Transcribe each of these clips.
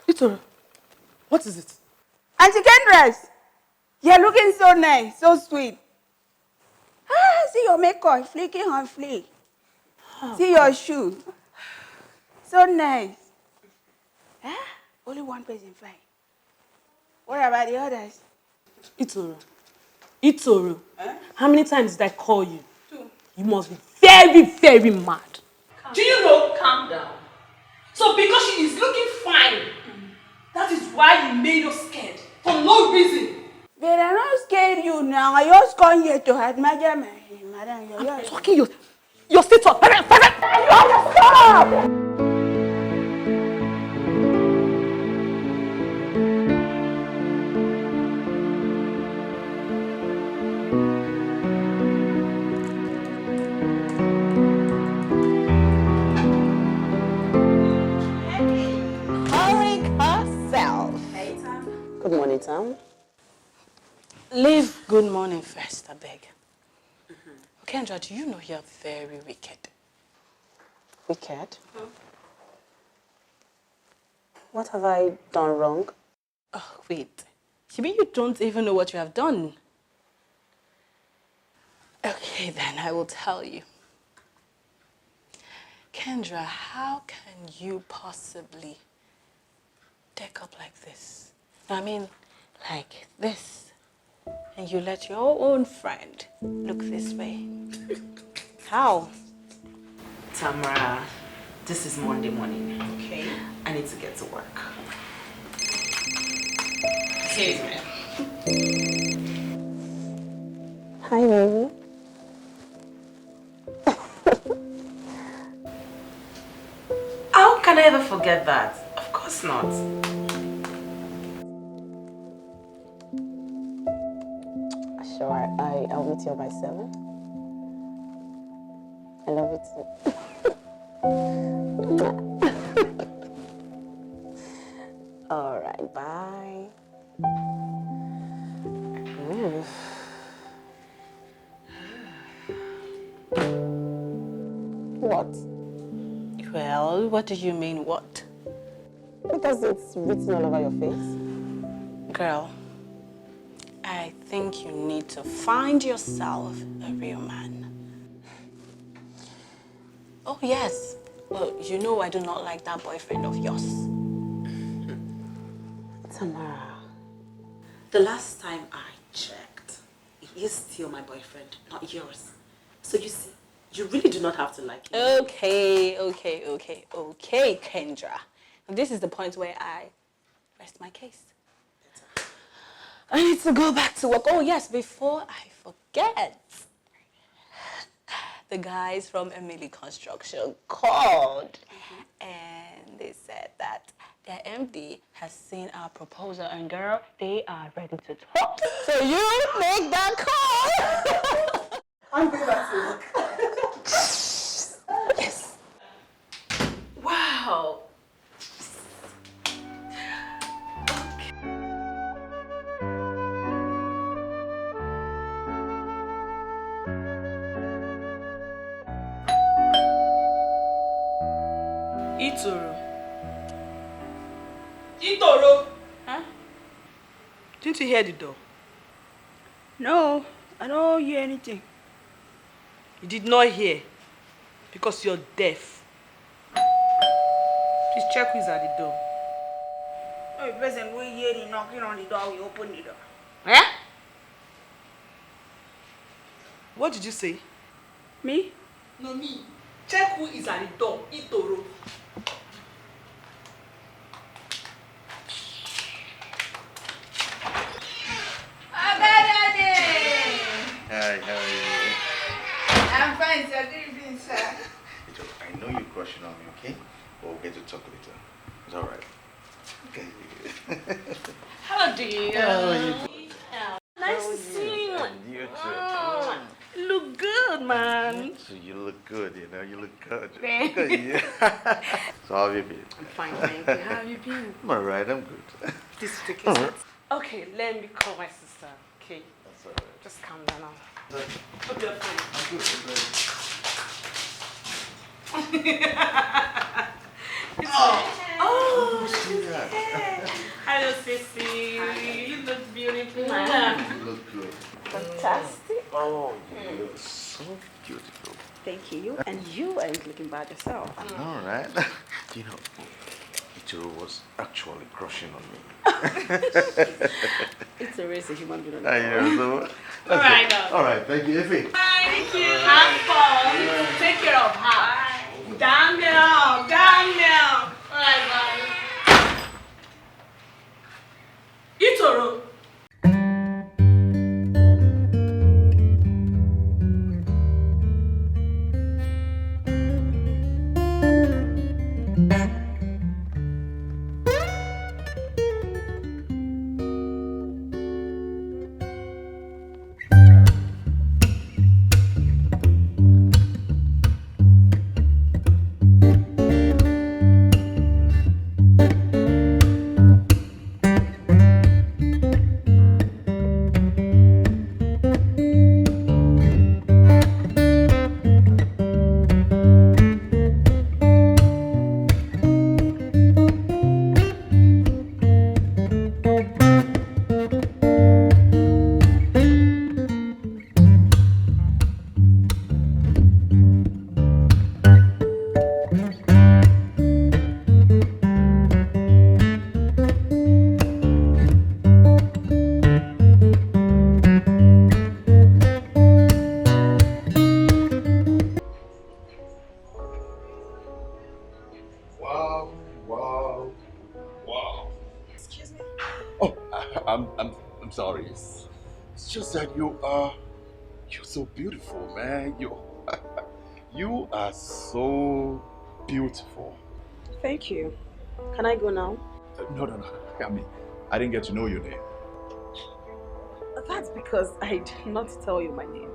Victoria, what is it? Auntie KENDRA, you're looking so nice, so sweet. See your makeup, flicking on flick. See your shoe. So nice. Only one person fine. What about the others? Itoro, how many times did I call you? 2. You must be very, very mad. Do you know? Calm down. So because she is looking fine, that is why you made us scared for no reason. But I'm not scared you now. I just come here to admire my madam. I'm talking you're still talking. Stop! Good morning, Tom. Leave good morning first, I beg. KENDRA, do you know you're very wicked? Wicked? What have I done wrong? Oh, wait. You mean you don't even know what you have done? Okay, then I will tell you. KENDRA, how can you possibly deck up like this? I mean, like this. And you let your own friend look this way. How? Tamara, this is Monday morning. Okay. I need to get to work. Excuse me. Hi, baby. How can I ever forget that? Of course not. Sure, I'll meet you by 7. I love you too. All right, bye. What? Well, what do you mean, what? Because it's written all over your face. Girl, I think you need to find yourself a real man. Oh, yes. Well, you know I do not like that boyfriend of yours. Tamara, the last time I checked, he is still my boyfriend, not yours. So you see, you really do not have to like him. Okay, KENDRA. This is the point where I rest my case. I need to go back to work. Oh yes, before I forget. The guys from Emily Construction called and they said that their MD has seen our proposal and girl, they are ready to talk. So you make that call. I'm going back to work. Yes. Wow. Itoro. Itoro. Huh? Didn't you hear the door? No, I don't hear anything. You did not hear because you're deaf. Please check who's at the door. No, the person we hear the knocking on the door, we open the door. Eh? What did you say? Me? No, me. Check who is at the door. Itoro. Hi, how are you? I'm fine, sir. Good evening, sir. I know you're crushing on me, okay? But we'll get to talk later. It's alright. Okay. Hello, dear. How are you doing? Nice to see you. And you too. You look good, man. So you look good, you know, you look good. Thank Look at you. So how have you been? I'm fine, thank you. How have you been? I'm alright, I'm good. This is taking sense. Okay, let me call my sister. Okay, That's alright. just calm down now. I'm good, I'm good. Oh, Yeah. hello, Sissy. You look beautiful. You look good. Fantastic. Oh, you look so beautiful. Thank you. And you ain't looking bad yourself. I know, right? You know, Ichiro was actually crushing on me. It's a race of human being. I know, so. All right, now. Alright, thank you, Effie. Thank you. Have fun. Take care of her. Down now. Down now. All right, bye. Itoro. Wow, wow, wow. Excuse me? Oh, I'm sorry. It's just that you're so beautiful, man. You are so beautiful. Thank you. Can I go now? No. I mean, I didn't get to know your name. That's because I did not tell you my name.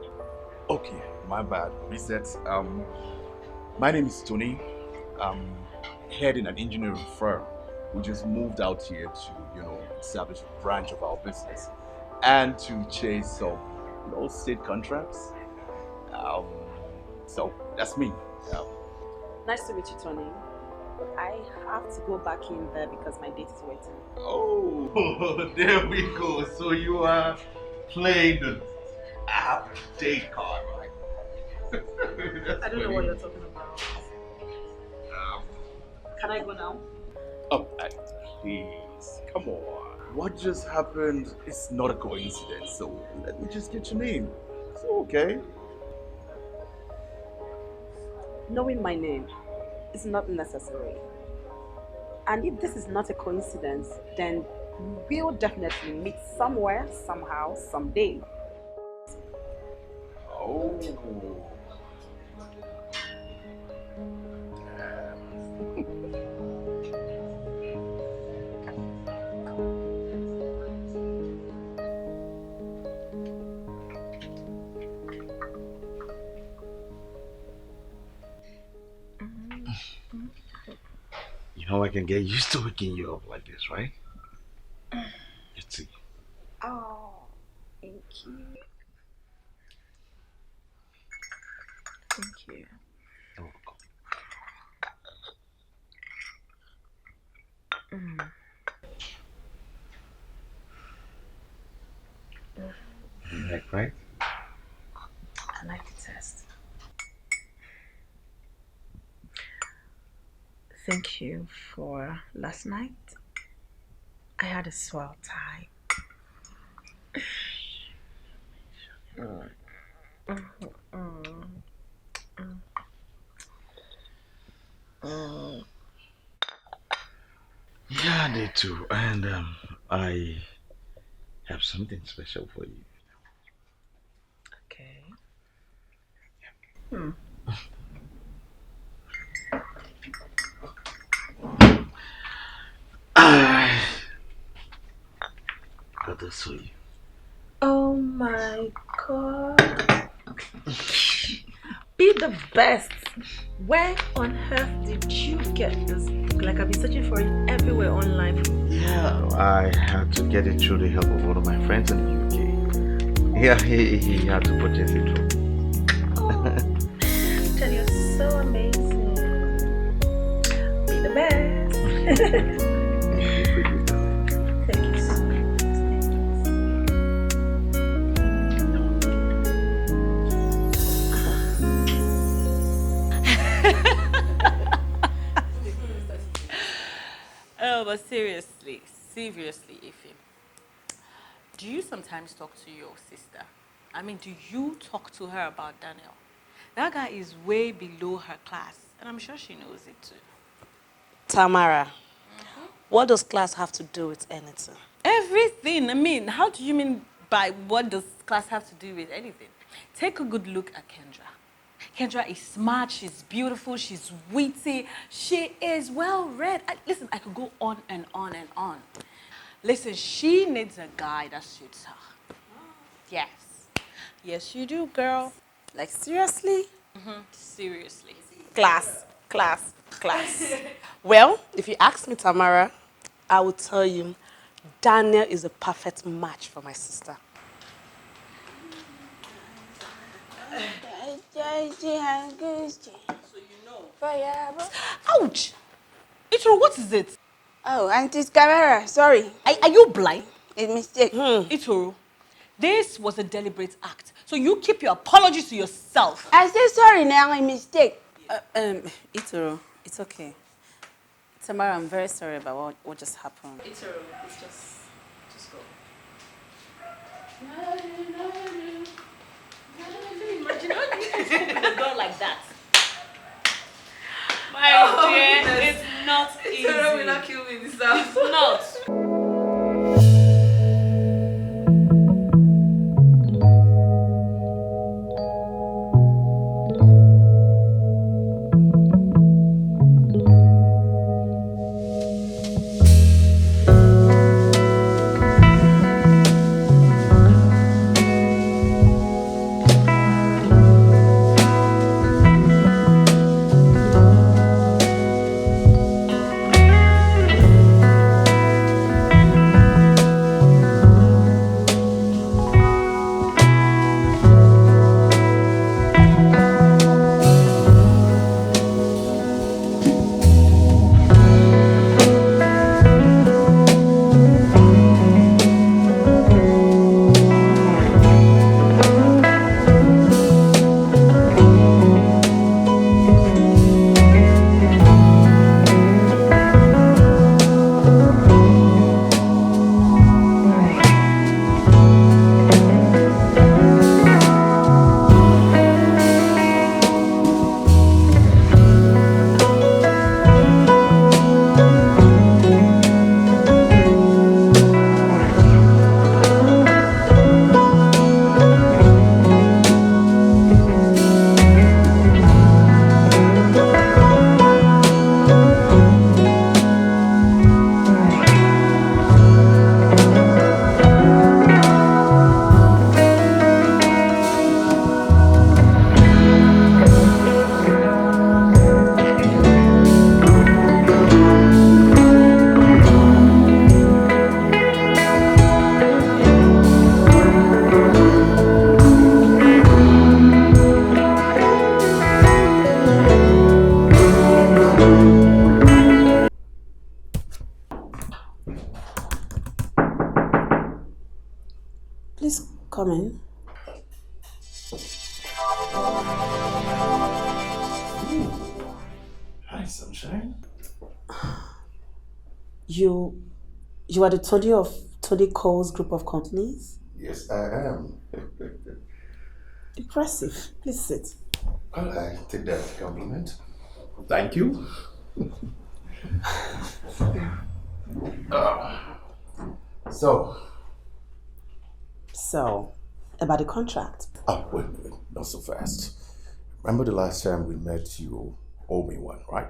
Okay, my bad. Reset. My name is Tony. I'm heading an engineering firm. We just moved out here to, establish a branch of our business and to chase some, state contracts. So that's me. Nice to meet you, Tony. But I have to go back in there because my date is waiting. Oh, there we go. So you are playing the app date card, right? I don't know what you're talking about. Can I go now? Oh, please, come on. What just happened is not a coincidence, so let me just get your name. It's okay. Knowing my name is not necessary. And if this is not a coincidence, then we'll definitely meet somewhere, somehow, someday. Oh. You know I can get used to waking you up like this, right? Let's see. Oh, thank you. Thank you. You're welcome. You like, right? I like the test. Thank you for last night. I had a swell time. Yeah, I did too. And I have something special for you. Okay. I got this for you. Oh my god. Be the best. Where on earth did you get this book? Like I've been searching for it everywhere online. Yeah, I had to get it through the help of one of my friends in the UK. Yeah, he had to purchase it through. Tell you're so amazing. Be the best. Thank you so much. Oh, but seriously, Ify, do you sometimes talk to your sister? I mean, do you talk to her about Daniel? That guy is way below her class, and I'm sure she knows it too. Tamara, what does class have to do with anything? Everything. I mean, how do you mean by what does class have to do with anything? Take a good look at Kendra. Kendra is smart, she's beautiful, she's witty, she is well read. Listen, I could go on and on and on. Listen, she needs a guy that suits her. Yes. Yes, you do, girl. Like, seriously? Seriously. Class. Well, if you ask me, Tamara, I will tell you Daniel is a perfect match for my sister. Ouch! Itro, what is it? Oh, Auntie's camera. Sorry. Are you blind? It's a mistake. Itoro, this was a deliberate act. So you keep your apologies to yourself. I say sorry now, a mistake. Itoro, it's okay. Tamara, I'm very sorry about what just happened. Itoro, it's just go. Imagine how you open the door like that. My dear, it's not easy. Itoro will not kill me this time. It's not. fine. Hi, sunshine. You are the Tony of Tony Cole's group of companies? Yes, I am. Impressive. Please sit. Well, I take that as a compliment. Thank you. So, So, about the contract. wait, not so fast. Remember the last time we met, you owe me one, right?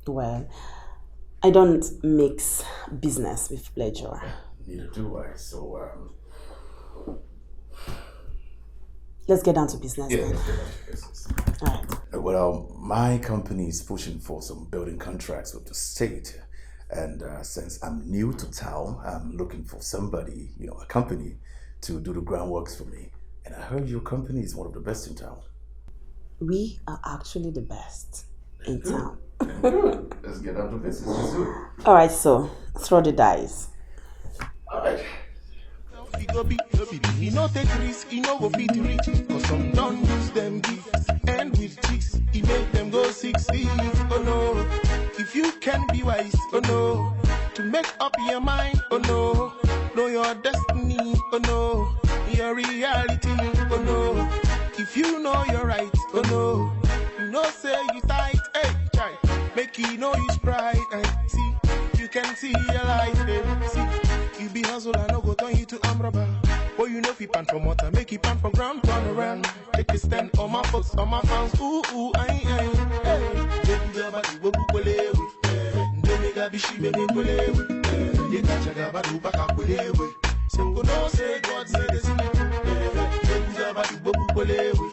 Well, I don't mix business with pleasure. Neither do I, so, Let's get down to business yeah, then. let's get back to business. All right. Well, my company is pushing for some building contracts with the state. And since I'm new to town, I'm looking for somebody, a company, to do the groundworks for me. And I heard your company is one of the best in town. We are actually the best in town. Good. Let's get down to business. Let's do it. All right, so throw the dice. All right. You no take risk, you no go fit reach. Cause some don't use them gifts. And with tricks, he make them go 60. Oh no, if you can be wise, oh no, to make up your mind, oh no, know your destiny, oh no, your reality, oh no, if you know you're right, oh no, you know say you tight, hey, child, make you know you sprite, see, you can see your life, see. You be hustle and no go turn you to amraba. Boy, you know if you pan for motor, make you pan for ground, turn around. Take a stand on my folks, on my fans, ooh, aye, hey. Baby, your body, go kule we. Ndemi gabi shi be me kule we. Ye kacha gaba do baka kule we. Singo no say God say this in it. Baby, your body, go kule we.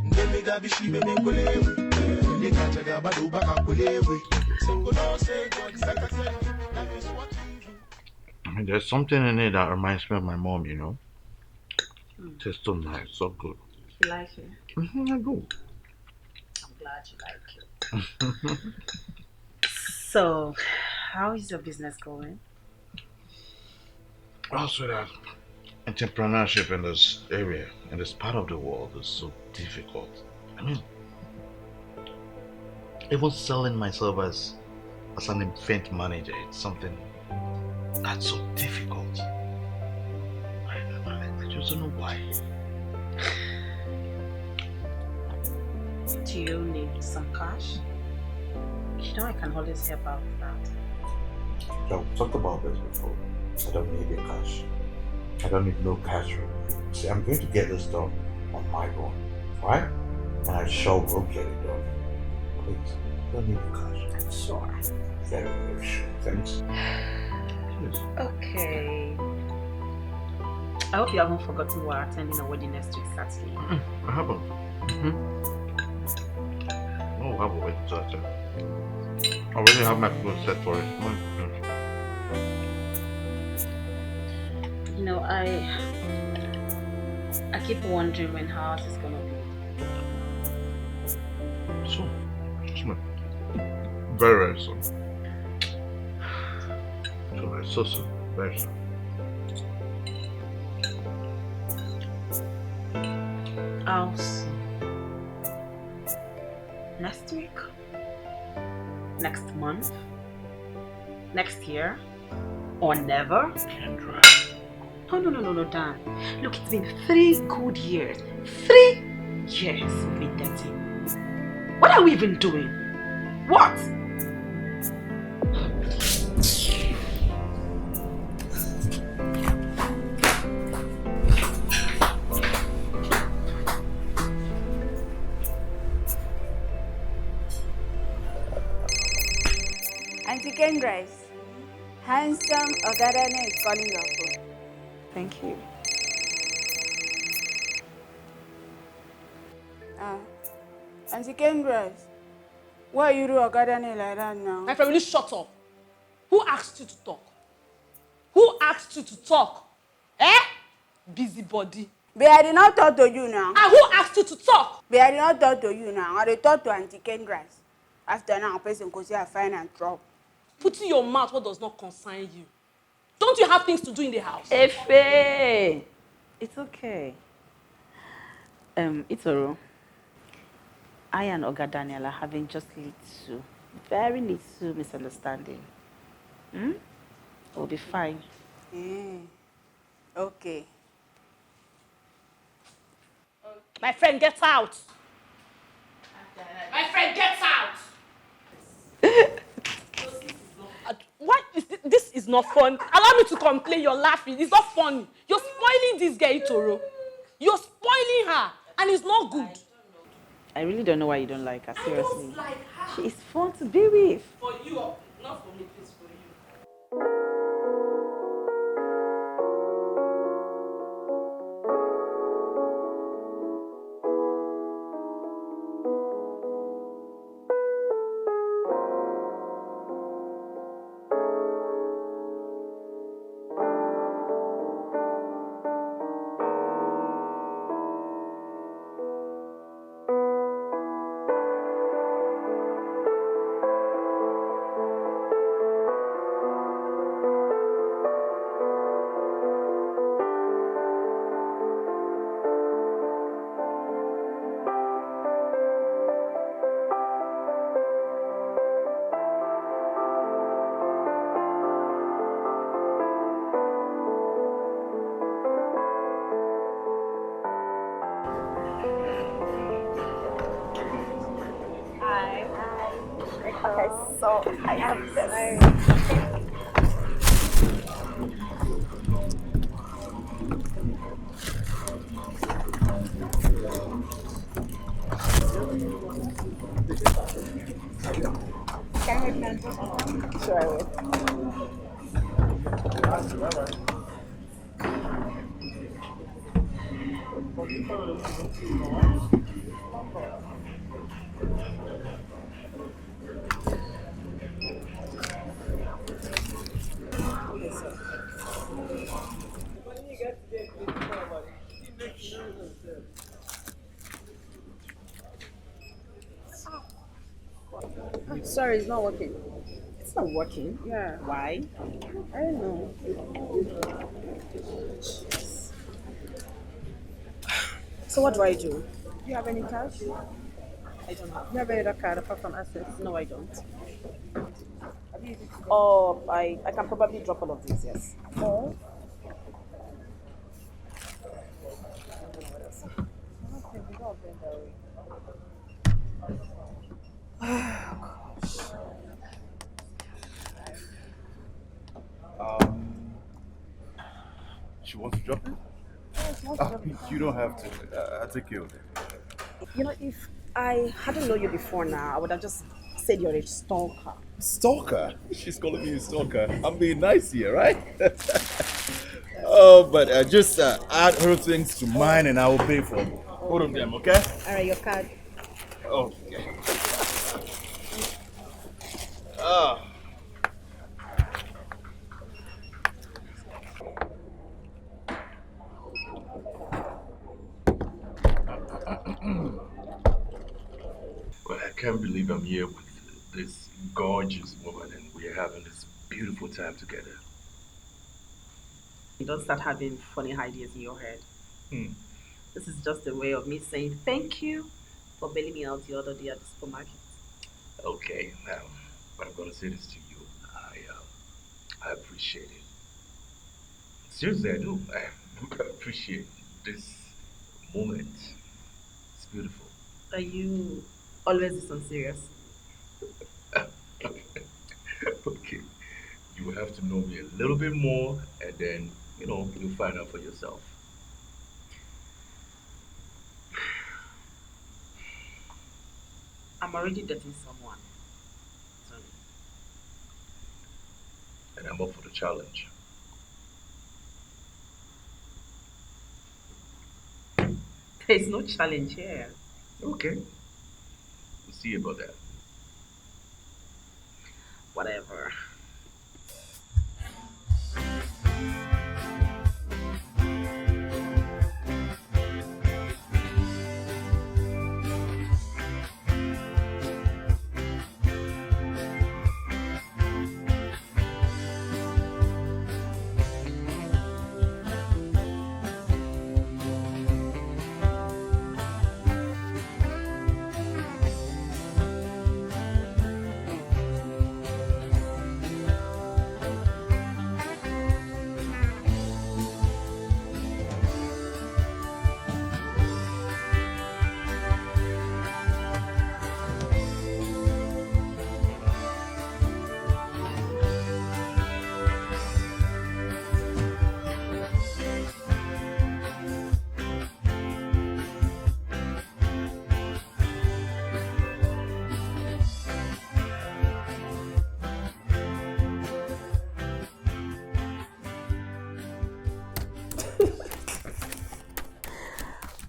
Ndemi gabi shi be me kule we. Ye kacha gaba do baka kule we. Singo no say God say this in it. That is what you. I mean, there's something in it that reminds me of my mom, Tastes so nice, so good. You like it? I do. I'm glad you like it. So, how is your business going? Also, that entrepreneurship in this area, in this part of the world, is so difficult. I mean, even selling myself as an event manager, it's something that's so difficult. I just don't know why. Do you need some cash? I can always help out with that. Yeah, we talked about this before. I don't need your cash. I don't need no cash. See, I'm going to get this done on my own, right? And I sure will get it done. Please, I don't need your cash. Sure. Very, very sure. Thanks. Yes. Okay. I hope you haven't forgotten we're attending a wedding next week Saturday. I haven't. No, I haven't waited till that. I already have my food set for it. I keep wondering when ours is gonna be. Soon. Very, very soon. So soon. Very soon. I'll see. Next week? Next month? Next year? Or never? KENDRA. Oh, no, Dan. Look, it's been 3 good years. 3 years we've been dating. What are we even doing? What? Auntie KENDRA, handsome Ogadane is calling your phone. Thank you. Auntie KENDRA, why you do Ogadane like that now? My friend, will you shut up? Who asked you to talk? Who asked you to talk? Eh? Busybody. But I did not talk to you now. And who asked you to talk? But I did not talk to you now. I did talk to Auntie KENDRA. After now, person could say I find and drop. Put in your mouth what does not concern you. Don't you have things to do in the house? Efe! It's okay. Itoro, I and Oga Daniel are having just little, very little misunderstanding. We'll be fine. Okay. My friend, get out. My friend, get out. What is this? Is not fun. Allow me to complain. You're laughing. It's not funny. You're spoiling this girl, Itoro. You're spoiling her, and it's not good. I really don't know why you don't like her, seriously. I don't like her. She is fun to be with. For you, not for me, please, for you. Okay, so I have this. Sure, I will. Sorry, it's not working. It's not working. Yeah. Why? I don't know. So what do I do? Do you have any cash? I don't have. Do you have any other card apart from Access? No, I don't. Have you used it? Oh, I can probably drop all of these, yes. Oh. She wants to drop it? You don't have to. I'll take care of it. You know, if I hadn't known you before now, I would have just said you're a stalker. Stalker? She's calling me a stalker. I'm being nice here, right? Oh, but just add her things to mine and I will pay for both of them, okay? All right, your card. Okay. Ah. Well, I can't believe I'm here with this gorgeous woman and we're having this beautiful time together. You don't start having funny ideas in your head. Hmm. This is just a way of me saying thank you for bailing me out the other day at the supermarket. Okay, but I'm gonna say this to you. I appreciate it. Seriously, I do. I appreciate this moment. It's beautiful. Are you always this unserious? Okay, you will have to know me a little bit more, and then you'll find out for yourself. I'm already dating someone. So And I'm up for the challenge. there's no challenge here. Okay, we'll see about that. Whatever.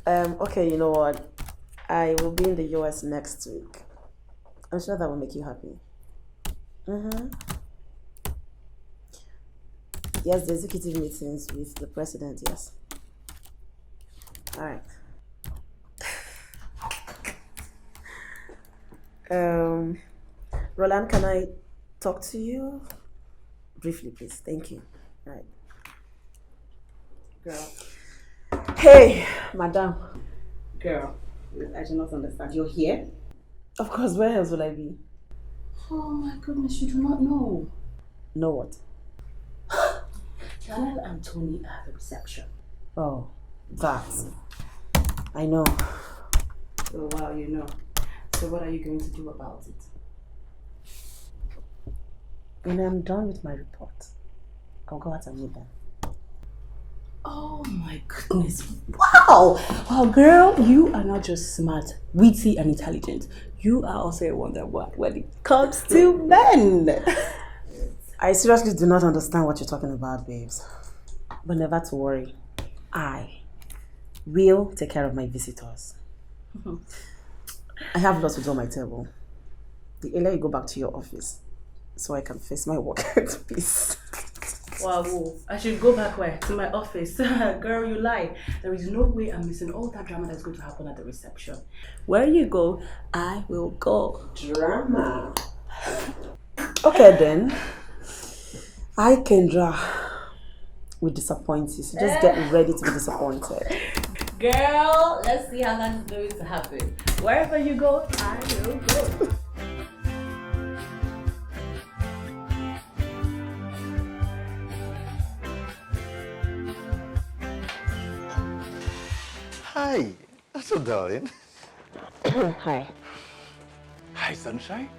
Okay, you know what? I will be in the US next week. I'm sure that will make you happy. Mm-hmm. Yes, the executive meetings with the president, yes. Alright. Roland, can I talk to you? Briefly, please. Thank you. Alright. Girl. Hey, madam. Girl, I do not understand. You're here? Of course, where else will I be? Oh my goodness, you do not know. Know what? Daniel and Tony are at the reception. Oh, that. I know. Oh wow, you know. So what are you going to do about it? When I'm done with my report, I'll go out and meet them. Oh my goodness. Wow! Wow, girl, you are not just smart, witty, and intelligent. You are also a wonder when it comes to men. I seriously do not understand what you're talking about, babes. But never to worry. I will take care of my visitors. I have lots to do on my table. The earlier you go back to your office, so I can face my work at peace. Wow, I should go back where? To my office. Girl, you lie. There is no way I'm missing all that drama that's going to happen at the reception. Where you go, I will go. Drama. Okay then. I, KENDRA, will disappoint you. So just get ready to be disappointed. Girl, let's see how that's going to happen. Wherever you go, I will go. Hi. That's so darling. Hi. Hi, Sunshine.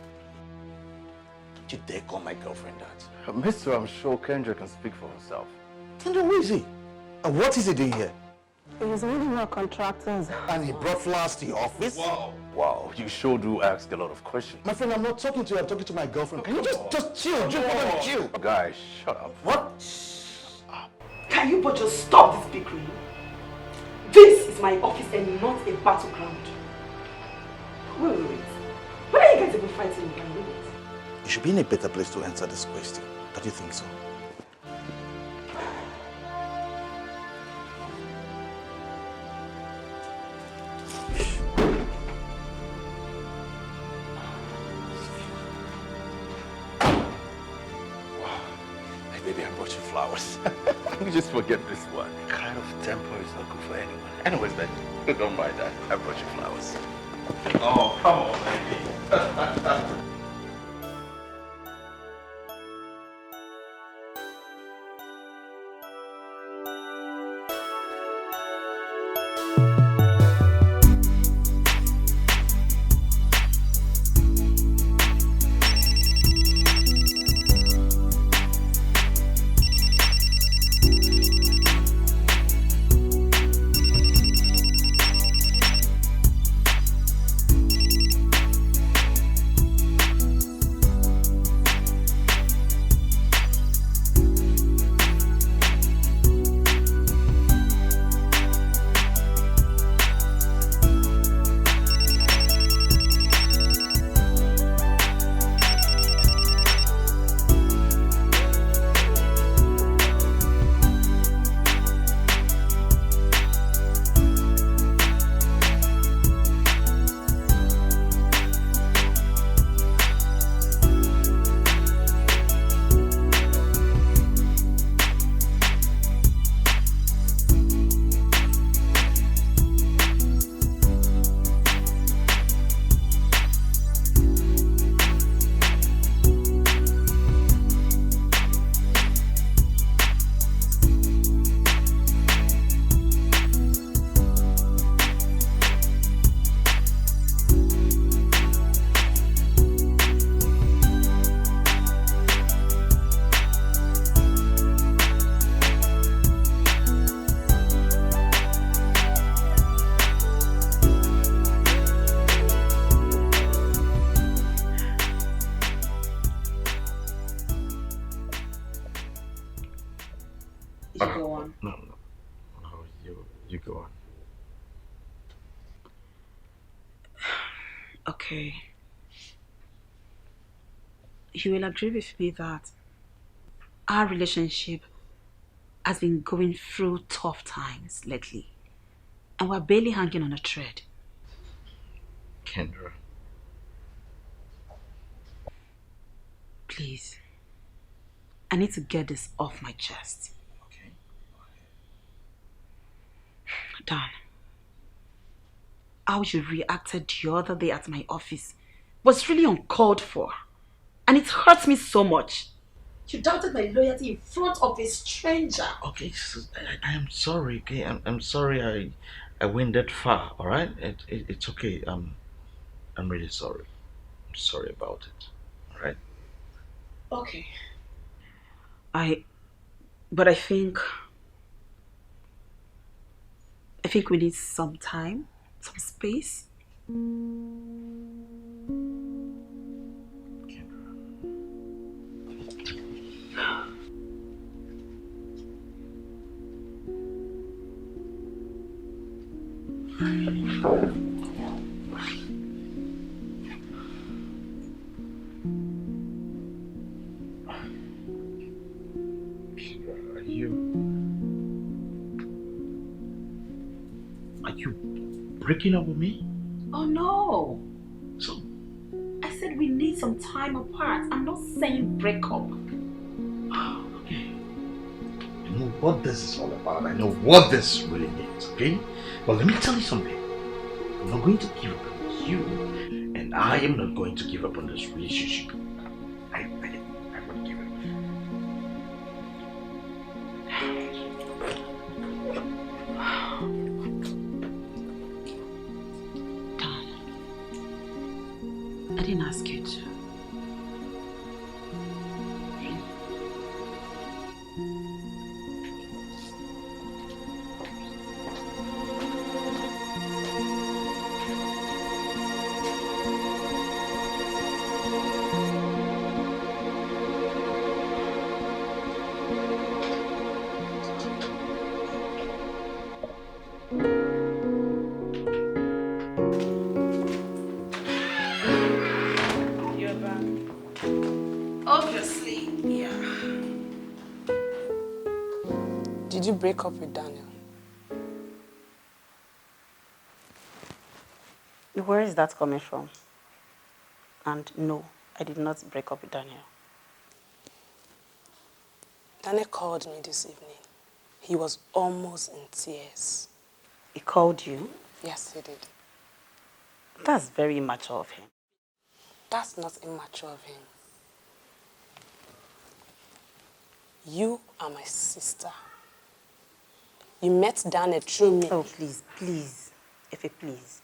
Don't you dare call my girlfriend that. Mister, I'm sure KENDRA can speak for herself. KENDRA, where is he? And what is he doing here? He's one of our contractors. And he brought flowers to your office? Wow. Wow, you sure do ask a lot of questions. My friend, I'm not talking to you, I'm talking to my girlfriend. Can you just chill? Just chill. Guys, shut up. What? Can you but just stop this bickering? This is my office and not a battleground. Wait. What are you guys even fighting about? You should be in a better place to answer this question. Don't you think so? Hey, baby, I brought you flowers. You just forget this one. Kind of temper is not good for anyone. Anyways, babe, don't mind that. I brought you flowers. Oh, come on, baby. You should go on. No, you go on. Okay. You will agree with me that our relationship has been going through tough times lately. And we're barely hanging on a thread. Kendra. Please. I need to get this off my chest. Okay. Dan, how you reacted the other day at my office was really uncalled for. And it hurts me so much. You doubted my loyalty in front of a stranger. Okay, I am sorry. Okay, I'm sorry. I went that far. All right. It's okay. I'm really sorry. I'm sorry about it. All right. Okay. But I think we need some time, some space. Are you breaking up with me? Oh no. So I said we need some time apart. I'm not saying break up. okay. I know what this is all about. I know what this really means, okay? But let me tell you something. I'm not going to give up on you, and I am not going to give up on this relationship. I won't give up. Dan, I didn't ask you to. Obviously, yeah. Did you break up with Daniel? Where is that coming from? And no, I did not break up with Daniel. Daniel called me this evening. He was almost in tears. He called you? Yes, he did. That's very immature of him. That's not immature of him. You are my sister. You met Daniel through me. Oh, please, please. Efe, please.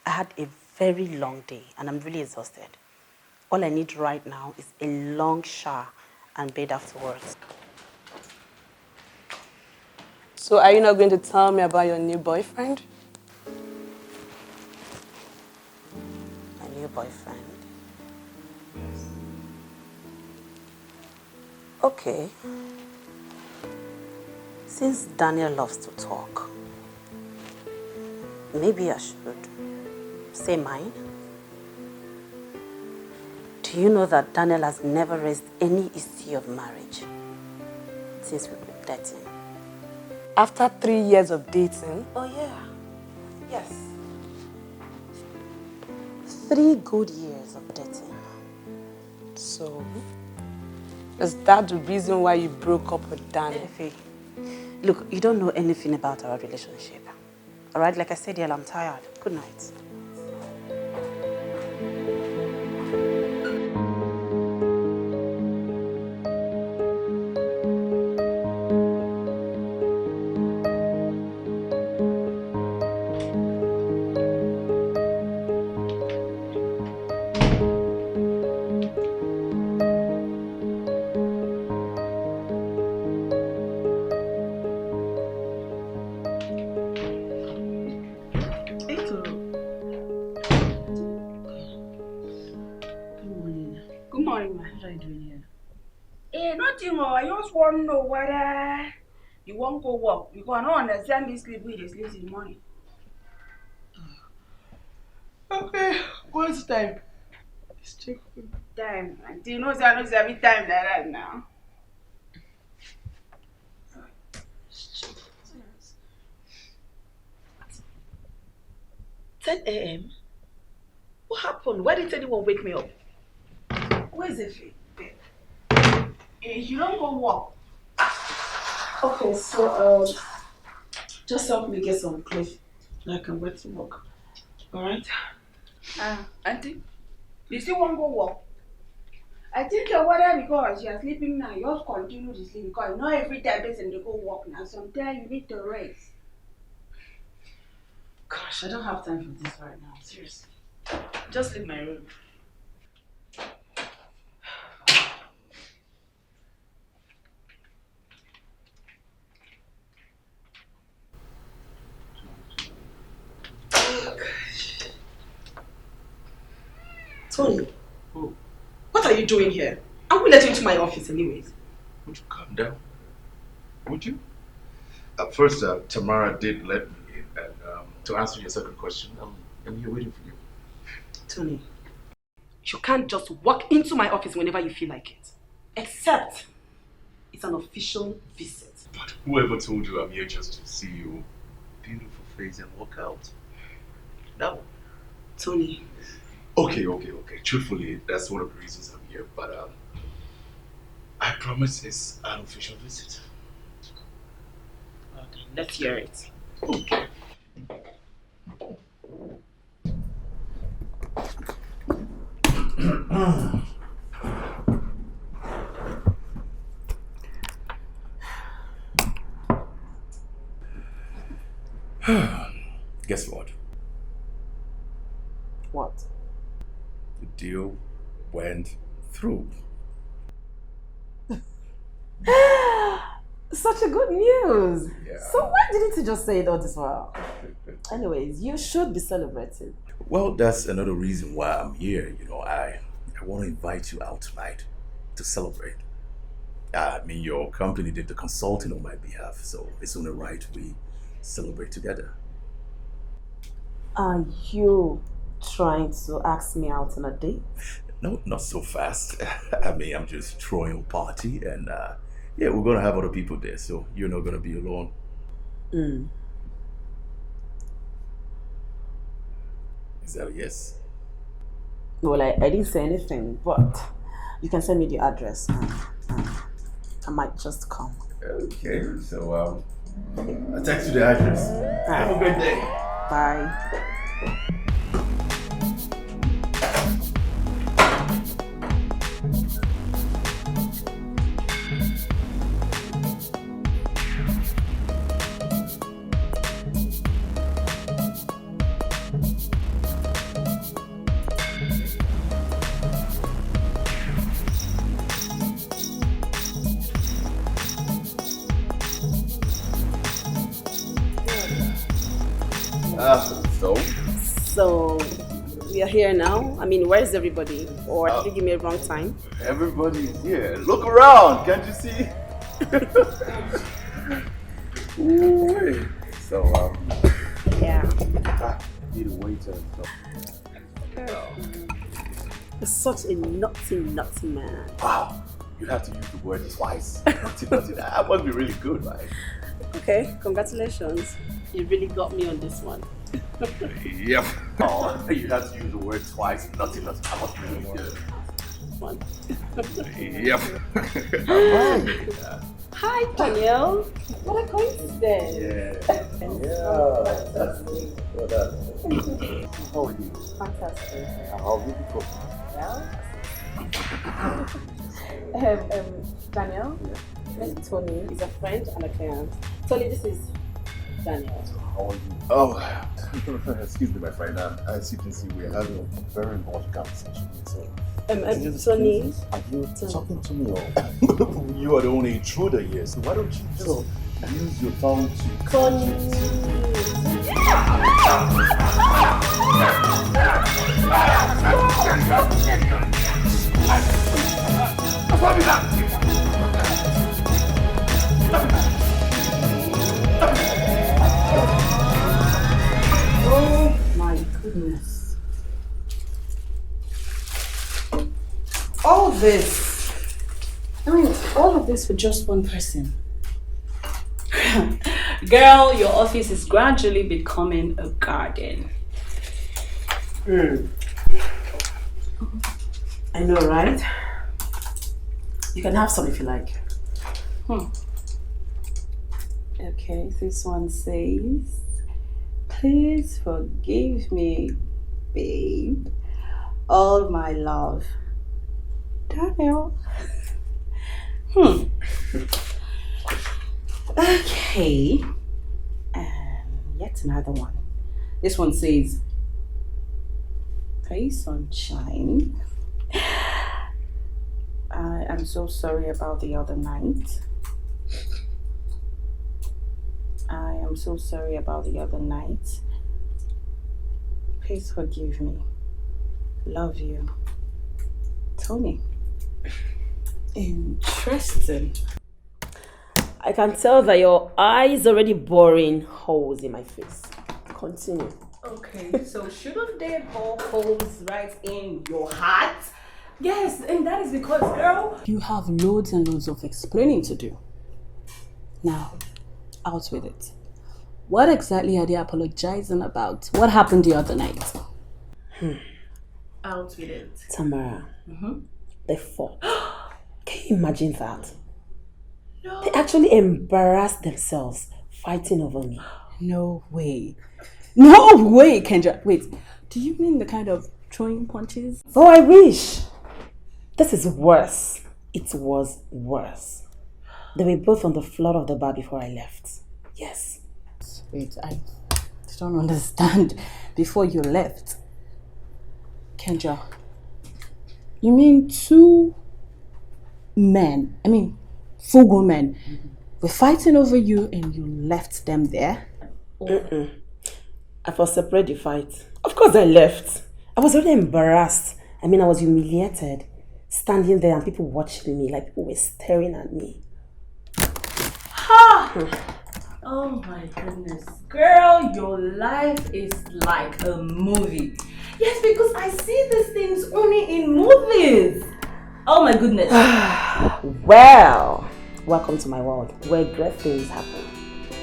I had a very long day and I'm really exhausted. All I need right now is a long shower and bed afterwards. So are you not going to tell me about your new boyfriend? My new boyfriend. Okay. Since Daniel loves to talk, maybe I should say mine. Do you know that Daniel has never raised any issue of marriage since we've been dating? After 3 years of dating? Oh, yeah. Yes. 3 good years of dating. So, is that the reason why you broke up with Daniel? Efe, look, you don't know anything about our relationship. All right, like I said, I'm tired. Good night. I just want to know whether you won't go work because I don't understand this sleep with the sleep in the morning. Okay, what's the time? Let's check. Time. Auntie, you know, say I know every time like that now. 10 a.m. What happened? Why didn't anyone wake me up? Where's the fee? You don't go walk. Okay, so just help me get some clothes that I can wear to work. Alright? Auntie, you still want to go walk? I think your water because you're sleeping now. You just continue to sleep because not every time person they go walk now. Sometimes you need to rest. Gosh, I don't have time for this right now. Seriously. Just leave my room. Oh, gosh. Tony, what are you doing here? I will let you into my office anyways. Would you calm down? Would you? First, Tamara did let me in, and to answer your second question, I'm here waiting for you. Tony, you can't just walk into my office whenever you feel like it. Except it's an official visit. But whoever told you I'm here just to see your beautiful face and walk out? No. Tony. Okay. Truthfully, that's one of the reasons I'm here, but I promise it's an official visit. Okay, let's hear it. Okay. Guess what? What? The deal went through. Such a good news. Yeah. So why didn't you just say it all this while? Anyways, you should be celebrating. Well, that's another reason why I'm here. You know, I want to invite you out tonight to celebrate. I mean, your company did the consulting on my behalf, so it's only right we celebrate together. Are you trying to ask me out on a date? No, not so fast. I mean, I'm just throwing a party, and yeah, we're gonna have other people there, so you're not gonna be alone. Is that a yes? Well, I didn't say anything, but you can send me the address. I might just come. Okay, so I'll text you the address. Have a good day. Bye. So we are here now. I mean, where is everybody? Or did you give me a wrong time? Everybody's here. Look around, can't you see? Ooh, so Yeah. need a waiter. You're such a naughty man. Wow, you have to use the word twice. Naughty. That must be really good, right? Okay, congratulations. You really got me on this one. Yep. Oh, you have to use the word twice. Naughty. That must be really good. One. Yep. Right. Hi, Danielle. What a coincidence. Yeah. That's me. What up? How are you? Fantastic. How are you people? Well, Danielle, this is Tony. He's a friend and a client. Tony, this is Danielle. How are you? Oh, excuse me, my friend. As you can see, we're having a very important conversation. So, Tony. are you talking to me or you are the only intruder here? So why don't you just use your tongue to Tony. Oh my goodness. this? I mean, all of this for just one person. Girl, your office is gradually becoming a garden. I know, right? You can have some if you like. Okay, this one says, please forgive me, babe, all my love. Daniel. Okay, and yet another one. This one says, hey sunshine, I am so sorry about the other night. I am so sorry about the other night. Please forgive me. Love you. Tony. Interesting. I can tell that your eyes already boring holes in my face. Continue. Okay, so shouldn't they bore holes right in your heart? Yes, and that is because, girl, you have loads and loads of explaining to do. Now, out with it. What exactly are they apologizing about? What happened the other night? Out with it. Tamara, they fought. Can you imagine that? No. They actually embarrassed themselves fighting over me. No way. No way, Kendra. Wait, do you mean the kind of throwing punches? Oh, I wish. This is worse. It was worse. They were both on the floor of the bar before I left. Yes. Wait, I don't understand. Before you left. Kendra, you mean two men, full-grown men, were fighting over you and you left them there? I was separate the fight. Of course I left. I was really embarrassed. I was humiliated. Standing there and people watching me, like people were staring at me. Ha! Oh my goodness. Girl, your life is like a movie. Yes, because I see these things only in movies. Oh my goodness. Well, welcome to my world where great things happen.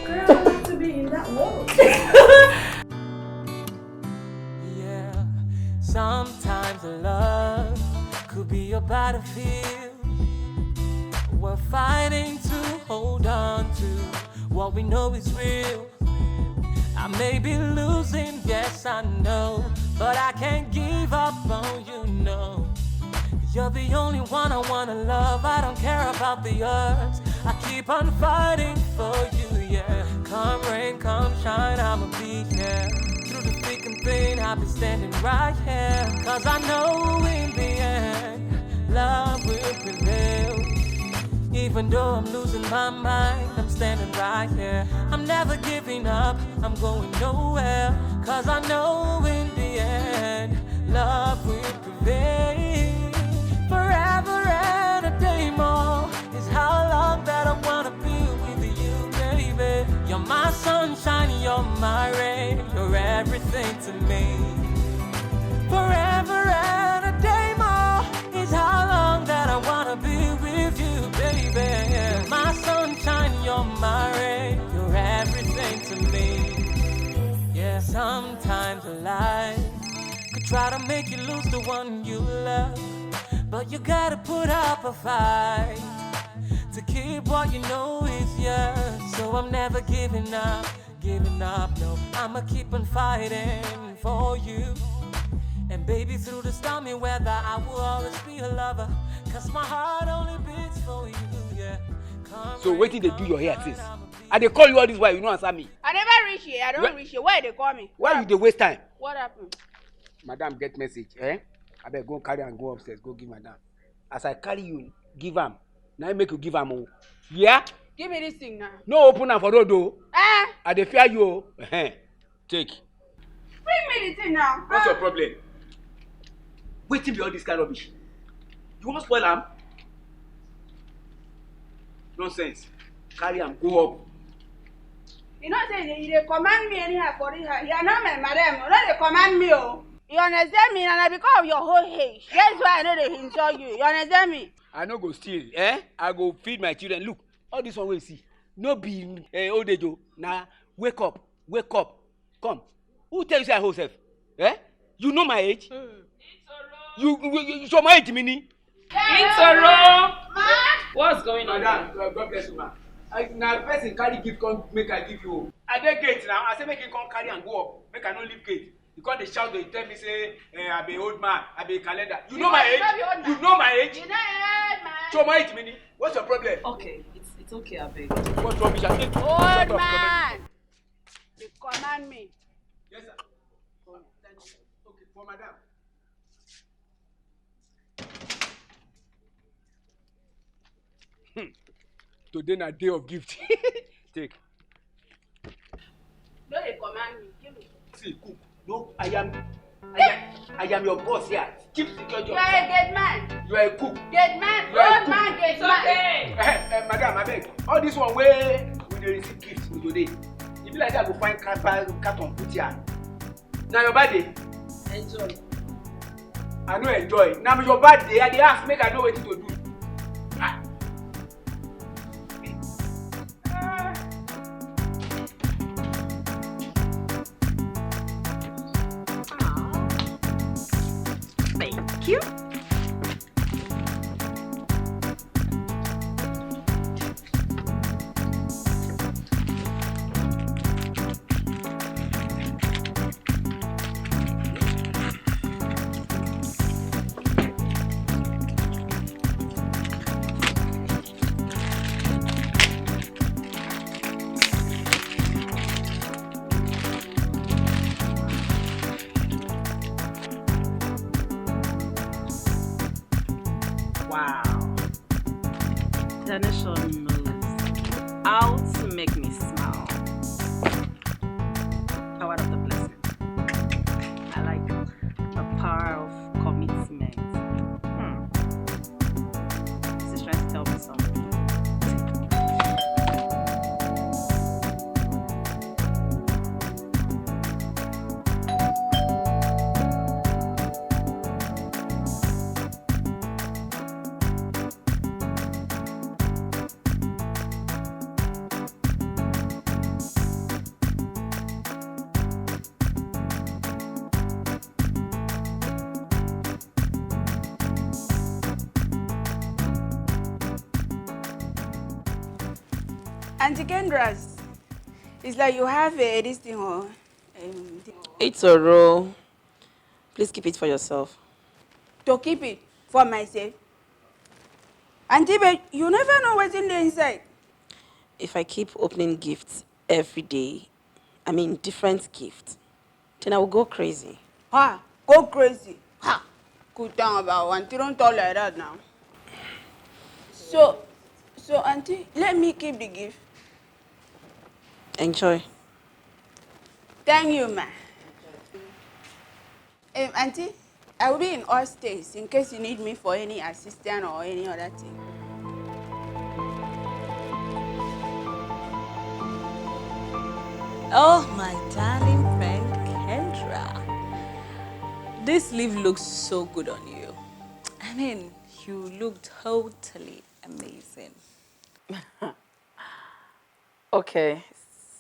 Girl, I want to be in that world. Yeah, sometimes love could be a battlefield. We're fighting to hold on to what we know is real. I may be losing, yes I know, but I can't give up on you, no. You're the only one I wanna love, I don't care about the others. I keep on fighting for you, yeah. Come rain, come shine, I'ma be here. Through the thick and thin, I'll be standing right here. Cause I know in the end, love will prevail. Even though I'm losing my mind, I'm standing right here. I'm never giving up, I'm going nowhere. Cause I know in the end, love will prevail. Forever and a day more is how long that I wanna be with you, baby. You're my sunshine, you're my rain, you're everything to me. Forever and a day more is how long that I wanna be with you, baby. You're my sunshine, you're my rain, you're everything to me. Yeah, sometimes life could try to make you lose the one you love, but you gotta put up a fight to keep what you know is yours. So I'm never giving up, no. I'ma keep on fighting for you. And baby, through the stormy weather, I will always be a lover. Cause my heart only beats for you, yeah. So wait till they do your hair things. And they call you all this while you don't answer me. I never reach here. I don't reach here. Why they call me? Why you they waste time? What happened? Madam get message, eh? I better go carry and go upstairs, go give madam. As I carry you, give am. Now I make you give am all. Yeah? Give me this thing now. No open am for road though. I dey fear you. Take. Bring me the thing now. What's your problem? Waiting be all this kind of rubbish. You want spoil am? Nonsense. Carry am, go up. You know say they command me anyhow for it. You are not my madam. You know they command me, oh. You understand me? And because of your whole age, that's why I know they enjoy you. You understand me? I no go steal, eh? I go feed my children. Look, all this one wey you see, no be old age o. Na wake up, wake up. Come. Who tell you say I hold self? Eh? You know my age? You show my age, mini. Itoro! What's going on? Madam, God bless you, ma. Na person carry gift come make I give you. I dey gate now. I say make him come carry and go up. Make I no leave gate. You come dey shout, dey tell me say I be old man, I be calendar. You know my age? You know my age? You know old man. Show my age, mini. What's your problem? Okay, it's okay, abeg. What's wrong with you? Old man. You command me. Yes, sir. Okay, for madam. Today na day of gift. Take. No, you command me. Give me. See, cook. No, I am your boss here. Keep security. You are a dead man. You are a cook. Dead man. You are a Old cook. man, dead man. Madam, abeg. All this one wey we dey receive gift today. E be like say I go find carton put here. Na your birthday. Enjoy. I no enjoy. Na your birthday. I dey ask make I know wetin to do. Ah. Thank you. Wow. Tenation knows how to make me smile. Power of the blessing. I like the power of commitment. This is trying to tell me something. Auntie Kendra's. It's like you have this thing or It's a roll. Please keep it for yourself. to keep it for myself. Auntie, but you never know what's in the inside. If I keep opening gifts every day, I mean different gifts, then I will go crazy. Ha! Go crazy. Ha! Good down about one. You don't talk like that now. So Auntie, let me keep the gift. Enjoy. Thank you, ma. Auntie, I will be in all states in case you need me for any assistance or any other thing. Oh, my darling friend Kendra. This sleeve looks so good on you. I mean, you look totally amazing. Okay,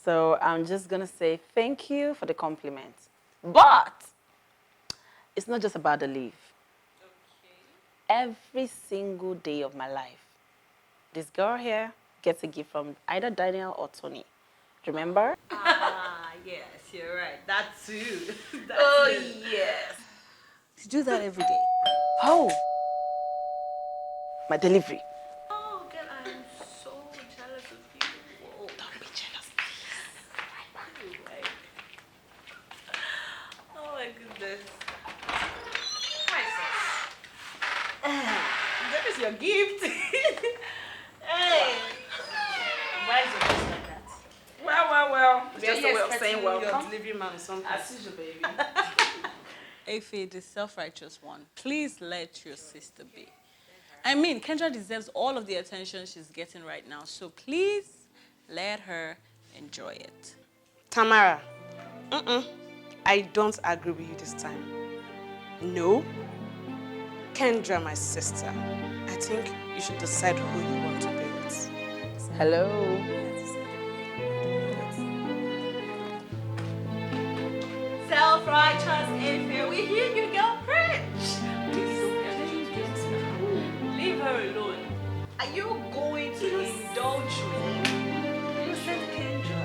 so I'm just gonna say thank you for the compliment. But it's not just about the leave. Every single day of my life, this girl here gets a gift from either Daniel or Tony. Remember? Ah, yes, you're right. That too. Yes. You do that every day. Oh, my delivery. Oh, girl, I'm so jealous of you. Whoa. Don't be jealous. Oh my goodness. Hi, sis. There is your gift. Hey. Why is your face like that? Well. It's Were just you a way of expecting saying your welcome. delivery man or something? As usual, baby. Efe, the self-righteous one, please let your sister be. I mean, Kendra deserves all of the attention she's getting right now, so please let her enjoy it. Tamara, I don't agree with you this time. No. Kendra, my sister. I think you should decide who you want to be with. Hello. Self-righteous inferior. We hear you, girl, preach. Leave her alone. Are you going to indulge me? Innocent Kendra.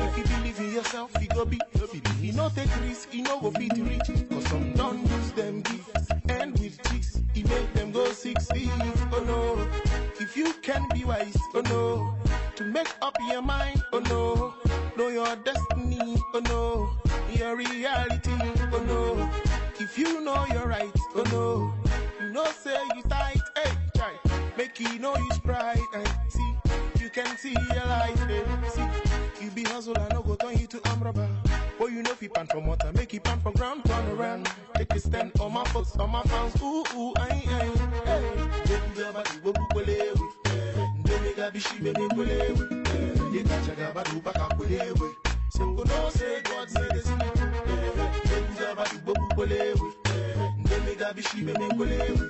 If you believe in yourself, you go be. If you not take risk, you know go fit reach. Cause some don't use them gifts. And with chicks, he make them go 60. Oh no. If you can be wise, oh no. To make up your mind, oh no. Know your destiny, oh no. Your reality, oh no. If you know you're right, oh no. You know say you tight, hey, try. Make you know you sprite, and see. You can see your light, hey, see. You be hustle and no go turn you to amraba. Boy, you know if you pan for water, make you pan for ground, turn around. Take a stand on my folks, on my fans, ooh, ooh, aye, aye, hey. Baby, gaba, you go bukwelewe. Ndeme gabi shibe me kwelewe. Ye kacha gaba, do baka kwelewe. So go no say God say this in it. Baby, gaba, you go bukwelewe. Ndeme gabi shibe me kwelewe.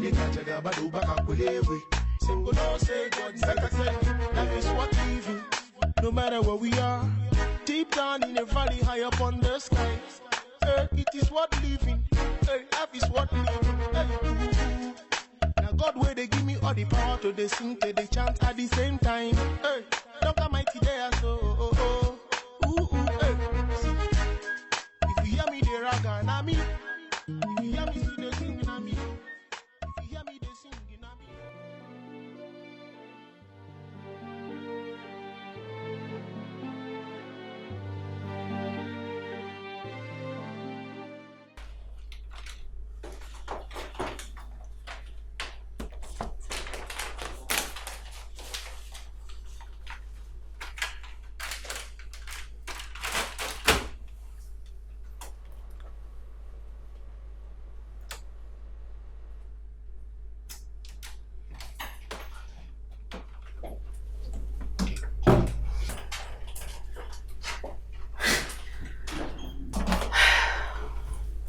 Ye kacha gaba, do baka kwelewe. So go no say God say this in it. Life is what living. No matter where we are, deep down in a valley, high up on the sky. It is what living. Life is what living. Now God, where they give me all the power to they sing, to they chant at the same time. Don't come mighty there, so see, if you hear me, they raga, na me. If you hear me, see they sing, na me. If you hear me, they sing, na me.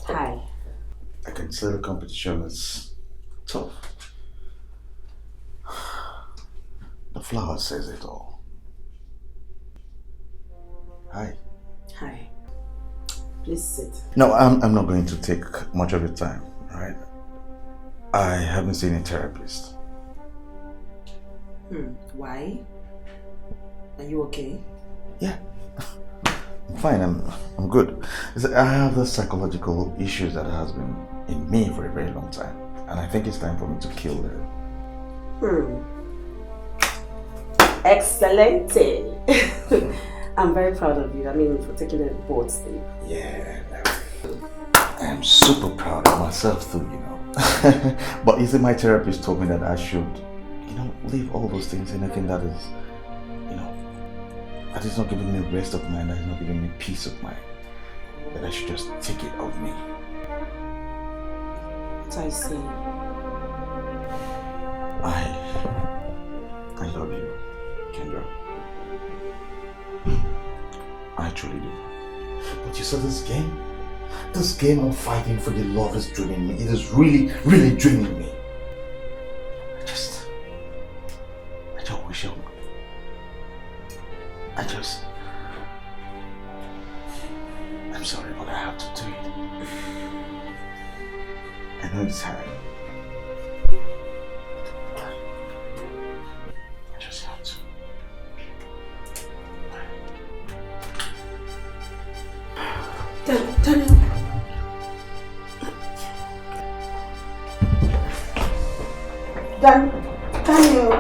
Hi. I can say the competition is tough. The flower says it all. Hi. Hi. Please sit. No, I'm not going to take much of your time, alright? I haven't seen a therapist. Why? Are you okay? Yeah. I'm fine, I'm good. I have the psychological issues that has been in me for a very long time. And I think it's time for me to kill them. Excellent. I'm very proud of you. I mean, for taking a bold step. Yeah, I'm super proud of myself too, you know. But you see, my therapist told me that I should, leave all those things, anything that is, that is not giving me rest of mind, that is not giving me peace of mind, that I should just take it off me. So I see. I love you, Kendra. I truly do. But you said this game of fighting for your love is draining me. It is really, really draining me. I just wish I'm sorry, but I have to do it. I know it's hard. Daniel.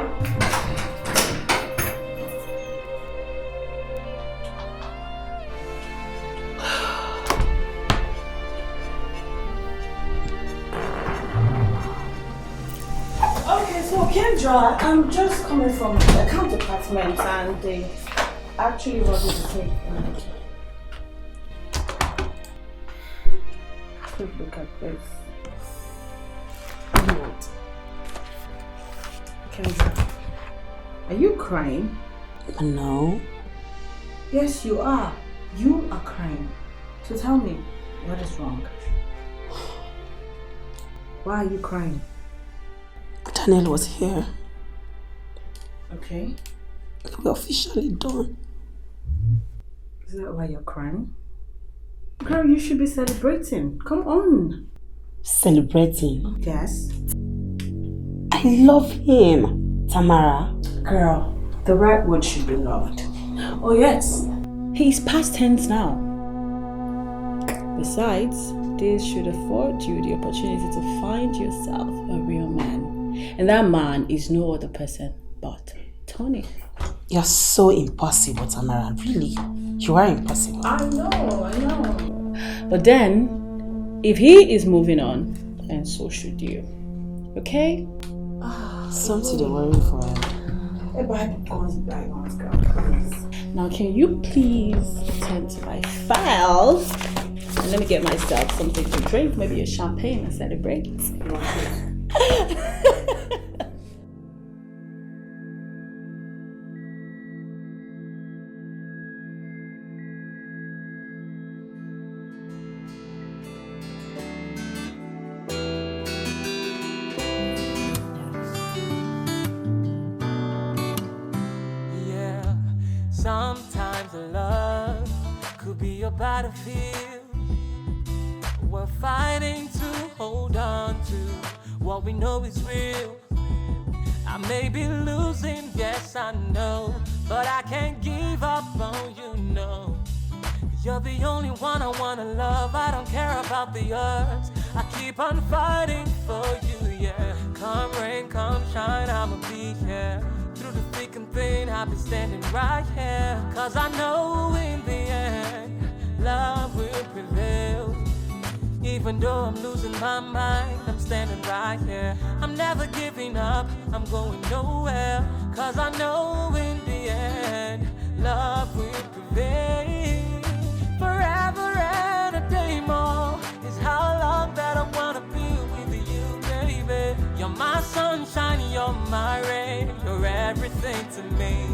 Okay, so Kendra, I'm just coming from the account department and they actually wanted to take look at this. What? Kendra, are you crying? No. Yes, you are. You are crying. So tell me, what is wrong? Why are you crying? Daniel was here. Okay. We're officially done. Is that why you're crying? Girl, you should be celebrating. Come on. Celebrating? Yes. I love him, Tamara. Girl, the right word should be loved. Oh yes, he's past tense now. Besides, this should afford you the opportunity to find yourself a real man. And that man is no other person but Tony. You're so impossible, Tamara. Really, you are impossible. I know. But then, if he is moving on, then so should you. Okay? Something to worry for him. Now, can you please turn to my files and let me get myself something to drink, maybe a champagne and celebrate? Yeah, sometimes love could be a battlefield. We're fighting to hold on to what we know is real. I may be losing, yes I know, but I can't give up on you, no. You're the only one I wanna love, I don't care about the others. I keep on fighting for you, yeah. Come rain, come shine, I'ma be here. Through the thick and thin, I'll be standing right here. Cause I know in the end, love will prevail. Even though I'm losing my mind, I'm standing right here. I'm never giving up, I'm going nowhere. Cause I know in the end, love will prevail. Forever and a day more is how long that I wanna be with you, baby. You're my sunshine, you're my rain, you're everything to me.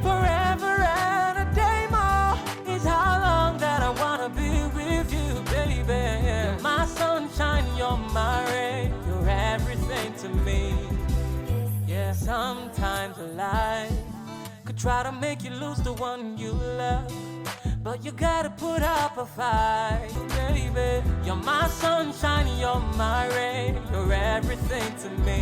Forever and a day more is how long that I wanna be with you, baby. You're my sunshine, you're my rain, you're everything to me. Yeah, sometimes life could try to make you lose the one you love, but you gotta put up a fight, baby. You're my sunshine, you're my rain, you're everything to me.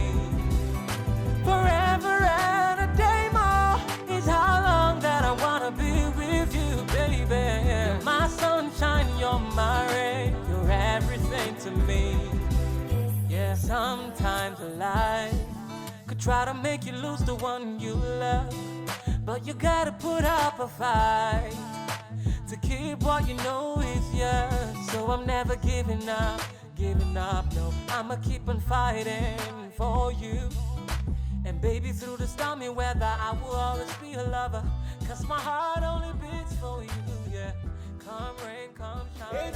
Forever and a day more is how long that I wanna be with you, baby. You're my sunshine, you're my rain, you're everything to me. Yeah, sometimes life could try to make you lose the one you love, but you gotta put up a fight to keep what you know is yours. So I'm never giving up, no. I'ma keep on fighting for you. And baby, through the stormy weather, I will always be a lover. Cause my heart only beats for you, yeah. Come rain, come shine.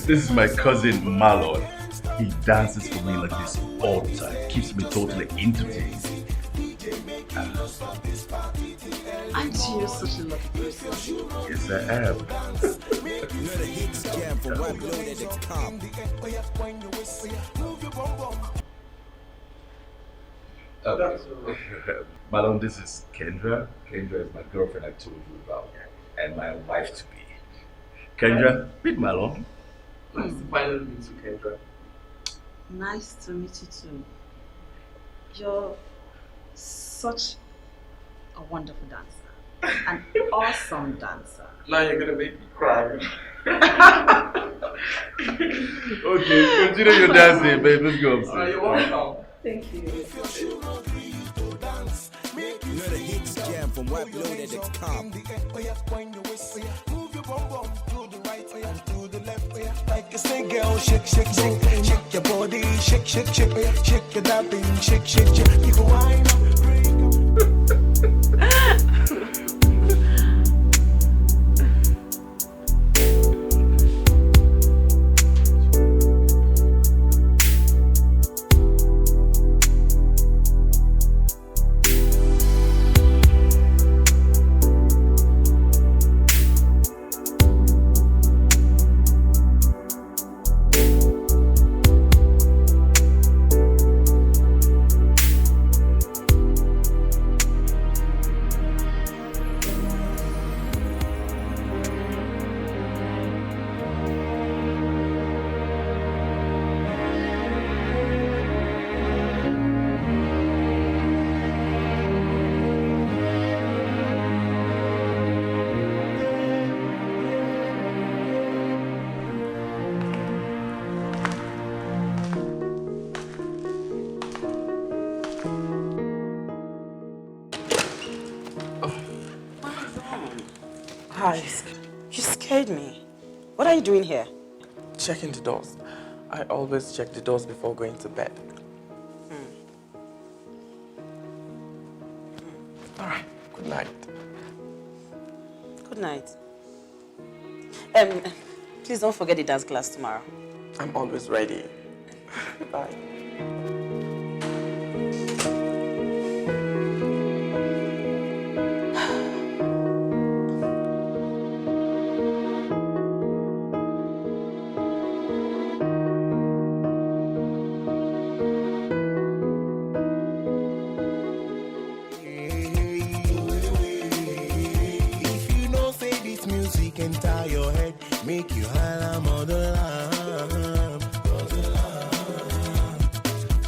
This is my cousin Marlon. He dances for me like this all the time. Keeps me totally entertained. Aren't you such a lucky person? Yes, I am. Marlon, this is Kendra. Kendra is my girlfriend I told you about, and my wife to be. Kendra, meet Marlon. Nice to finally meet you, Kendra. Nice to meet you too. You're such a wonderful dancer. An awesome dancer. Now you're gonna make me cry. Okay, continue your dancing, babe. Let's go upstairs. You're welcome. Thank you. You know the hits jam from webloaded.com. Move your bum bum to the right and to the left. Like a say, girl, shake, shake, shake, shake your body, shake, shake, shake, shake your that thing, shake, shake, shake. You can wind up, break Hi. You scared me. What are you doing here? Checking the doors. I always check the doors before going to bed. Alright, good night. Good night. Please don't forget the dance class tomorrow. I'm always ready. Bye. Enter your head, make you holler mother lamb.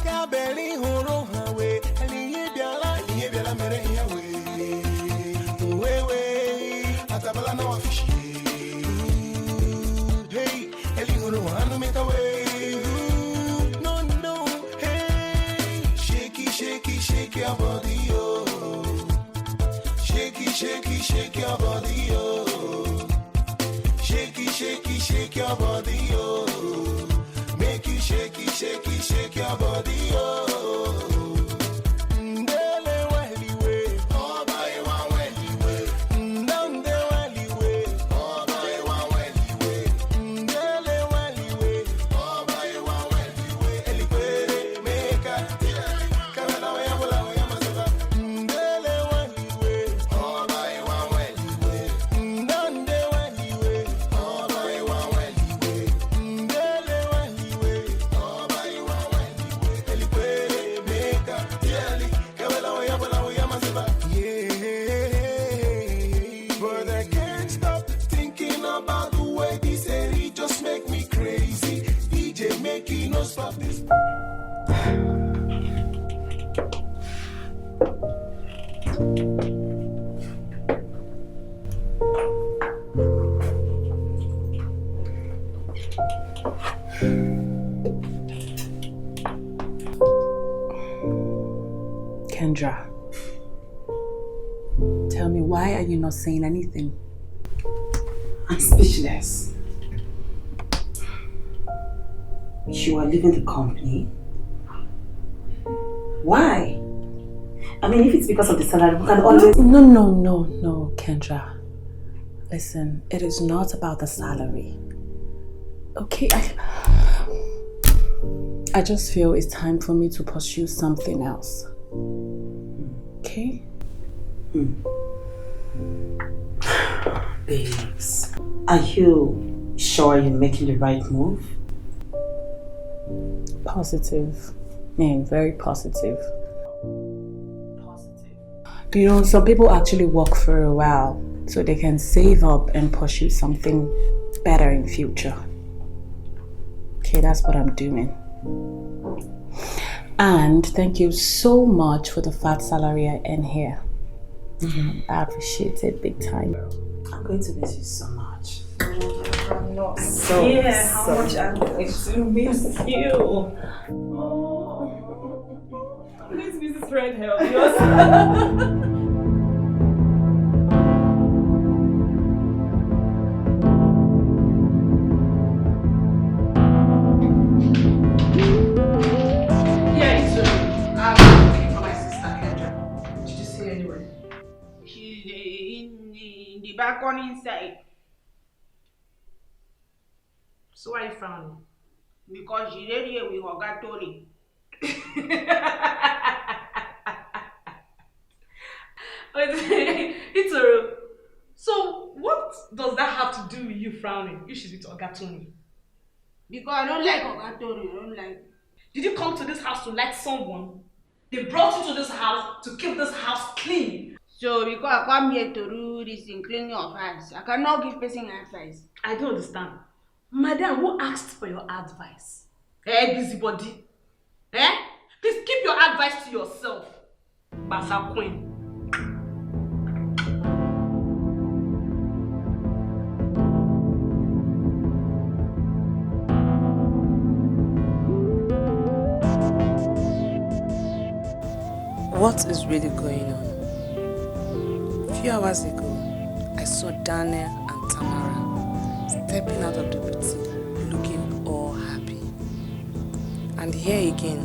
Kabeli horo hawe, aliye biala mere yawe. Wewe, atabala na wafishi. Hey, eli horo hanu make away. No, no, hey, shaky, shaky, shake your body, oh. Shaky, shaky, shake your body, oh. Shaky, shaky, shake your body, oh. Make you shaky, shaky, shake your body, oh. Ndele wali we, oh by one wali we. Ndande wali we, oh by one wali we. Ndele wali we, oh by one wali we. Elikwere meka, kamela we yabula we yamaseba. Ndele wali we, oh by one wali we. Ndande wali we. No stop this. Kendra, tell me, why are you not saying anything? I'm speechless. You are leaving the company? Why? I mean, if it's because of the salary, we can always... No, Kendra. Listen, it is not about the salary. Okay, I just feel it's time for me to pursue something else. Okay? Babes, are you sure you're making the right move? Positive. Very positive. You know, some people actually work for a while so they can save up and pursue something better in future. Okay, that's what I'm doing. And thank you so much for the fat salary I earn here. I appreciate it big time. I'm going to miss you so much. I'm not. So much I'm going to miss you. Oh, I'm going to miss this red hell. In the balcony inside. So why are you frowning? Because she ready here with Oga Tony. Itoro, so what does that have to do with you frowning? You should be to Oga Tony. Because I don't like Oga Tony. I don't like. Did you come to this house to like someone? They brought you to this house to keep this house clean. So because I come here to do this in cleaning of house, I cannot give person advice. I don't understand. Madam, who asked for your advice? Hey, busybody. Please keep your advice to yourself. Basa Queen. What is really going on? A few hours ago, I saw Daniel and Tamara stepping out of the boutique looking all happy. And here again,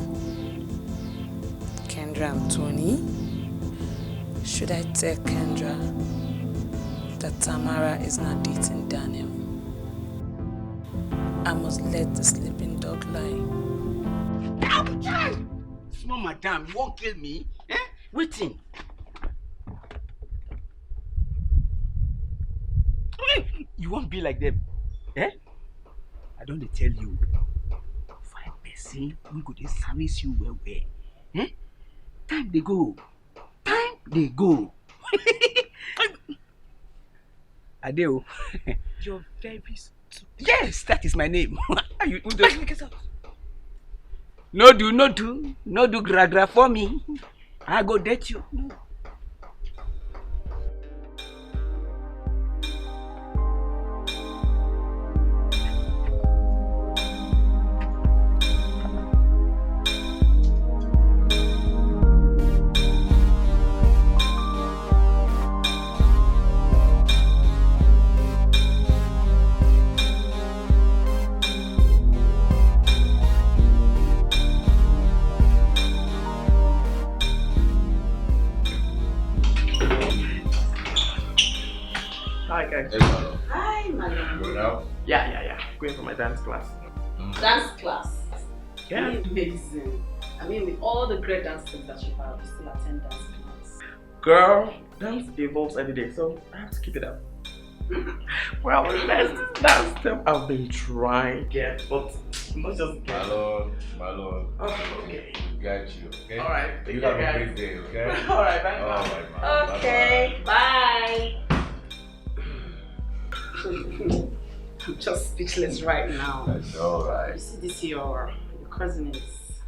Kendra and Tony. Should I tell Kendra that Tamara is not dating Daniel? I must let the sleeping dog lie. Small madam, you won't kill me? Waiting. You won't be like them. I don't tell you. Find person we go to service you well. Time they go. Adeo. You're very stupid. Yes, that is my name. No do gra for me. I go date you. Hi guys. Hey, Malo. Hi, madam. Going out? Yeah. Going for my dance class. Dance class. Yeah. Amazing. I mean, with all the great dancers that you have, you still attend dance class. Girl, dance evolves every day, so I have to keep it up. Well, that's step I've been trying to get, but not just get. My lord. Oh, okay. We got you, okay? Alright. You have a great day, okay? Alright, bye. Alright, man. Okay, bye. I'm just speechless right now. That's alright. You see, this your cousin is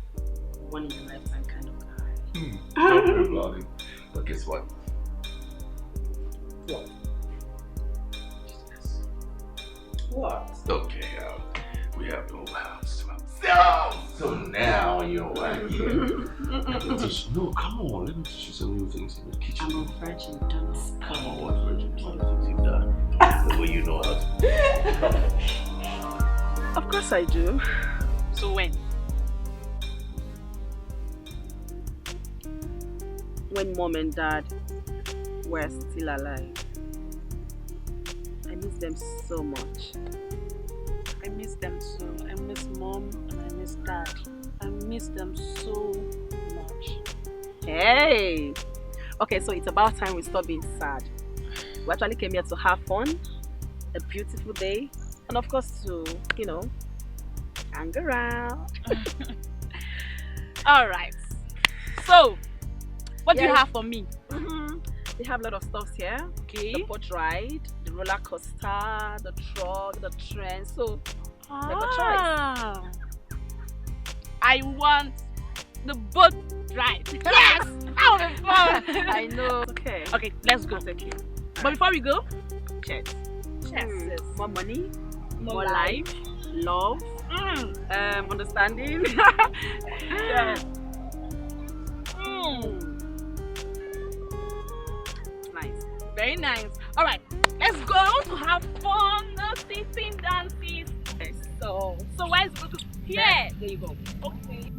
one in a lifetime kind of guy. Don't worry about it. But guess what? What? Business. What? Okay, we have the whole house to ourselves. So now you're right here. No, come on. Let me teach you some new things in the kitchen. I'm a virgin, don't. Come on, what virgin? What things you've done? The way you know how to. Of course I do. So when? When mom and dad were still alive. I miss them so much. I miss them so. I miss mom and I miss dad. I miss them so much. Hey! Okay, so it's about time we stop being sad. We actually came here to have fun, a beautiful day, and of course to, hang around. Alright. So, what do you have for me? They have a lot of stuff here. Okay. The boat ride, the roller coaster, the truck, the train. So, take a choice. I want the boat ride. Yes! That was fun! I know. Okay. Okay, let's go. Thank you. But before we go, cheers. Cheers. More money, more life, love, understanding. Cheers. Nice. Very nice. Alright, let's go to have fun. No sitting dances. So where's go to? Here. There you go. Okay.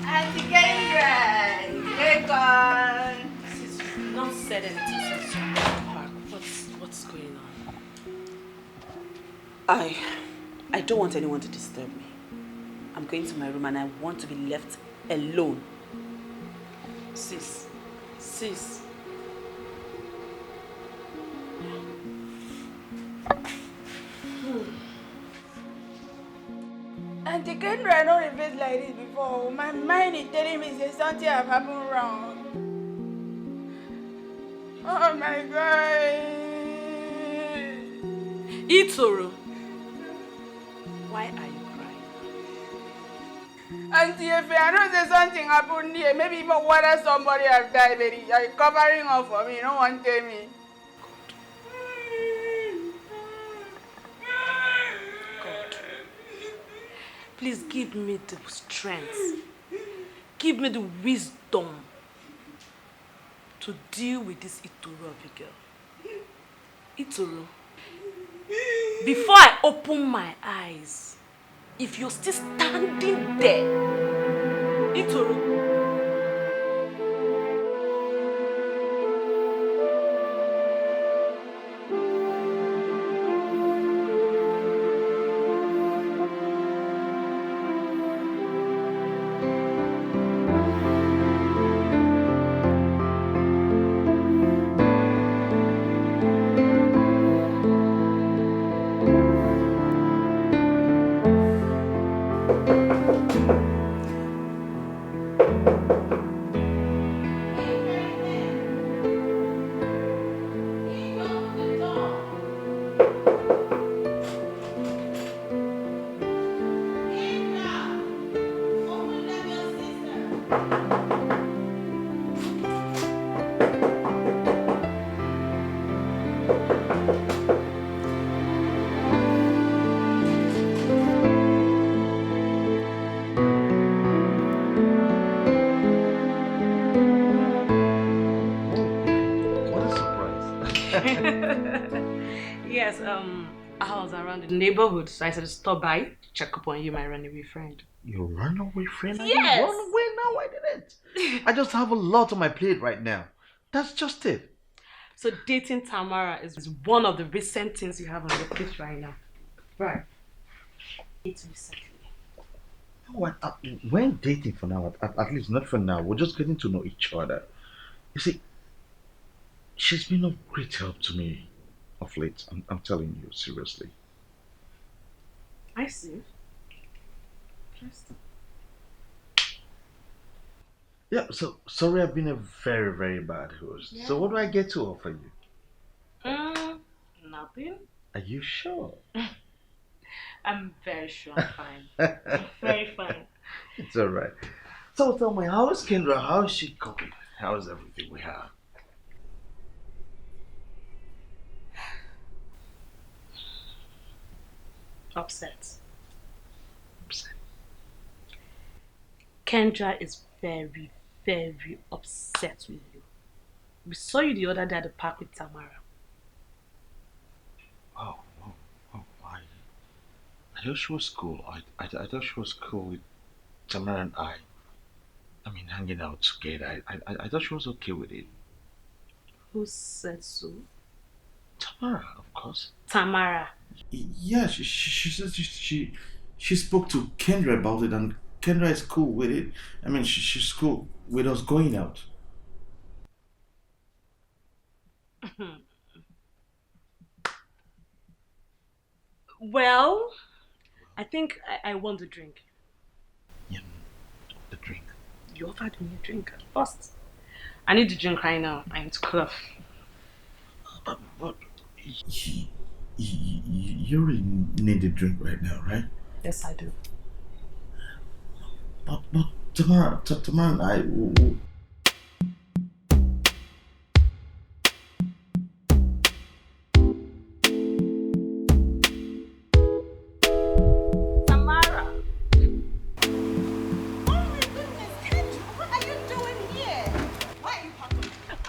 Auntie KENDRA, wake up. Sis, you've not said anything since you left the park. What's going on? I don't want anyone to disturb me. I'm going to my room and I want to be left alone. Sis. Auntie KENDRA, I don't repeat like this before. My mind is telling me there's something have happened wrong. Oh my God. Itoro, why are you crying? Auntie, if I know there's something happened here, maybe even whether somebody have died, but you're covering up for me. You don't want to tell me. God, please give me the strength. Give me the wisdom to deal with this Itoro of a girl. Itoro, before I open my eyes, if you're still standing there, Itoro. Yes, I was around the neighborhood, so I said stop by to check up on you, my runaway friend. Your runaway friend? Yes. I didn't run away now, I didn't. I just have a lot on my plate right now. That's just it. So dating Tamara is one of the recent things you have on your plate right now. Right. It's recently. What? We're dating for now, at least not for now. We're just getting to know each other. You see, she's been of great help to me of late. I'm telling you, seriously. I see. Interesting. Yeah, so sorry I've been a very, very bad host. Yeah. So what do I get to offer you? Nothing. Are you sure? I'm very sure I'm fine. I'm very fine. It's alright. So tell me, how is KENDRA? How is she coping? How is everything we have? Upset. KENDRA is very, very upset with you. We saw you the other day at the park with Tamara. Oh, I thought she was cool. I thought she was cool with Tamara and I. I mean, hanging out together. I thought she was okay with it. Who said so? Tamara, of course. Tamara. Yeah, she said she spoke to Kendra about it, and Kendra is cool with it. I mean, she's cool with us going out. Well, I think I want the drink. Yeah, the drink. You offered me a drink first. I need the drink right now. I am to club. But you really need a drink right now, right? Yes, I do. But Tamara and I.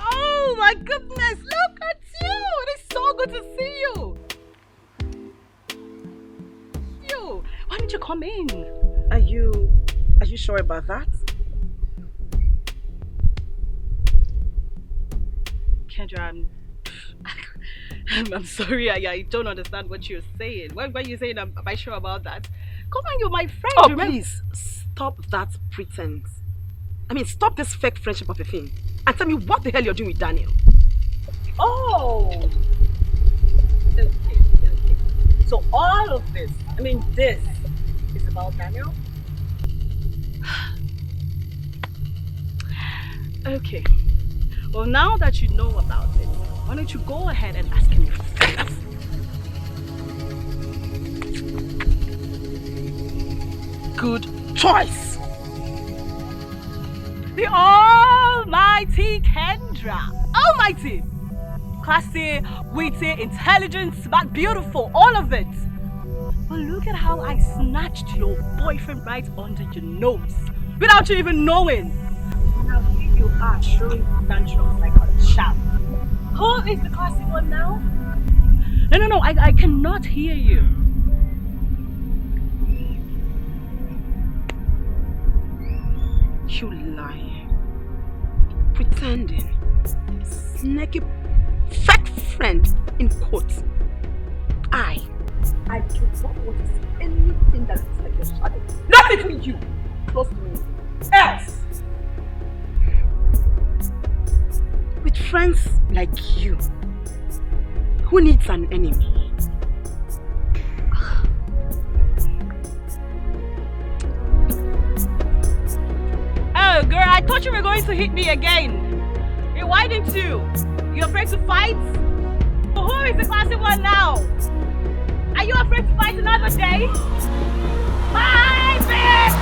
Oh my goodness, look at you! It is so good to see you! Why didn't you come in? Are you sure about that? Kendra, I'm sorry, I don't understand what you're saying. When you're saying, am I sure about that? Come on, you're my friend. Oh, remember? please, stop that pretense. I mean, stop this fake friendship of a thing. And tell me what the hell you're doing with Daniel. Oh! Okay. So all of this, this is about Daniel? Okay. Well, now that you know about it, why don't you go ahead and ask him first? Good choice! The almighty Kendra! Almighty! Classy, witty, intelligent, smart, beautiful, all of it! But look at how I snatched your boyfriend right under your nose without you even knowing! Now here you are showing tantrums like a child. Who is the classy one now? No, I cannot hear you. You lying, pretending, snaky, fake friend in quotes. I do not want to see anything that looks like your shadow. Not even you, close to me. Else, with friends like you, who needs an enemy? Oh, girl, I thought you were going to hit me again. Hey, why didn't you? You afraid to fight? But who is the classy one now? Are you afraid to fight another day? My bitch!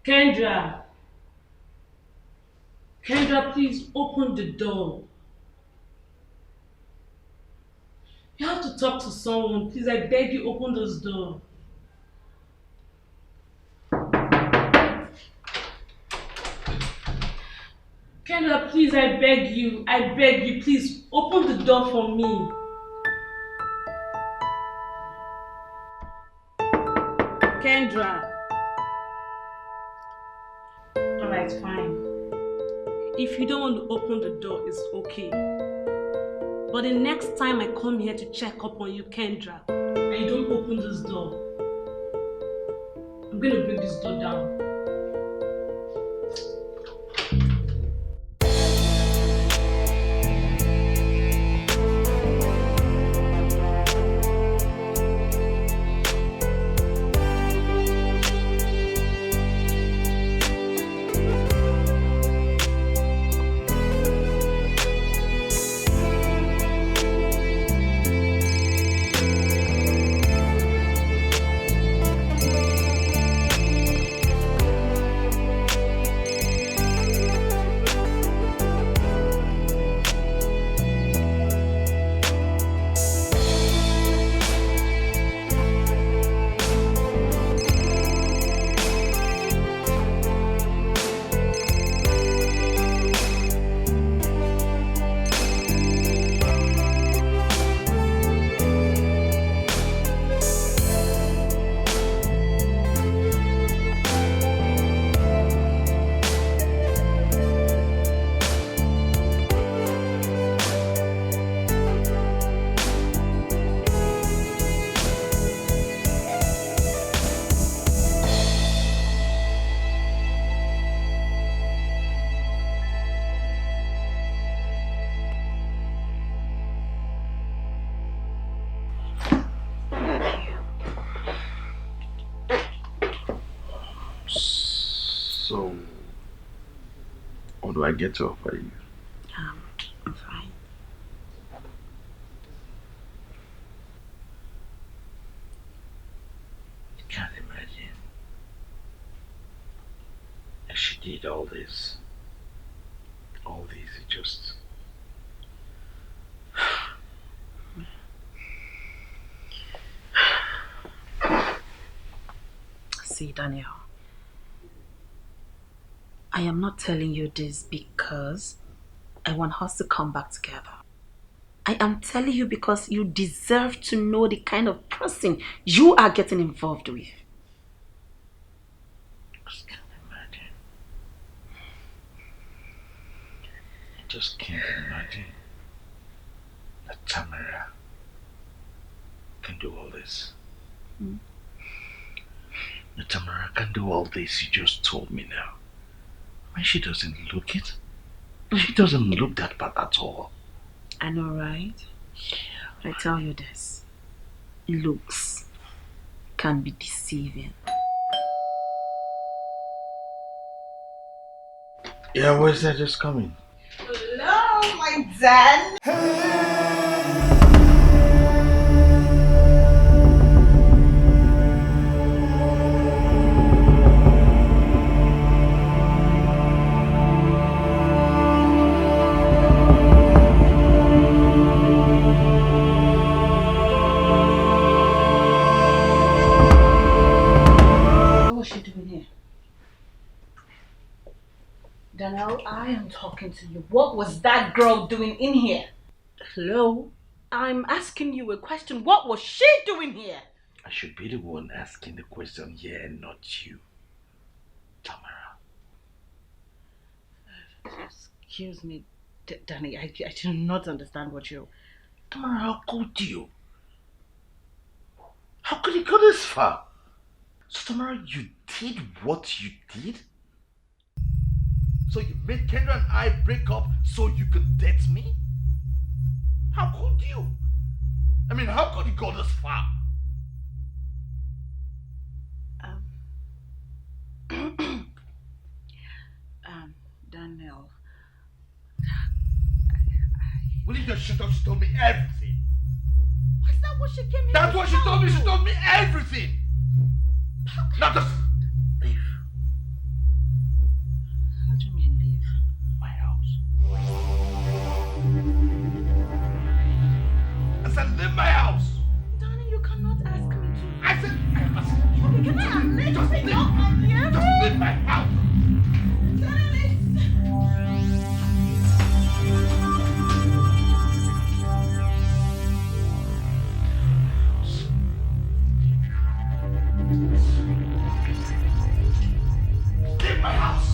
Kendra. Kendra, please open the door. You have to talk to someone. Please, I beg you, open this door. Kendra, please, I beg you, please open the door for me. Kendra. Alright, fine. If you don't want to open the door, it's okay. But the next time I come here to check up on you, Kendra, and you don't open this door, I'm going to break this door down. So, what do I get to offer you? I'm fine. I can't imagine if she did all this. It just... See, Daniel, I am not telling you this because I want us to come back together. I am telling you because you deserve to know the kind of person you are getting involved with. I just can't imagine that Tamara can do all this. That Tamara can do all this you just told me now. I mean, she doesn't look it. She doesn't look that bad at all. I know, right? Yeah. I tell you this. Looks can be deceiving. Yeah, where's that just coming? Hello, my dad. Daniel, I am talking to you. What was that girl doing in here? Hello? I'm asking you a question. What was she doing here? I should be the one asking the question here and not you, Tamara. Excuse me, Danny. I do not understand what you... Tamara, how could you? How could it go this far? So, Tamara, you did what you did? So you made Kendra and I break up so you could date me? How could you? I mean, how could it go this far? Daniel. Will you just shut up? She told me everything. Is that what she came here That's to what she tell told me. you? She told me everything. Now just leave. my house! Darling, you cannot ask me to. I said, I am asking you. Okay, can I at least just leave Just leave my house! Leave my house!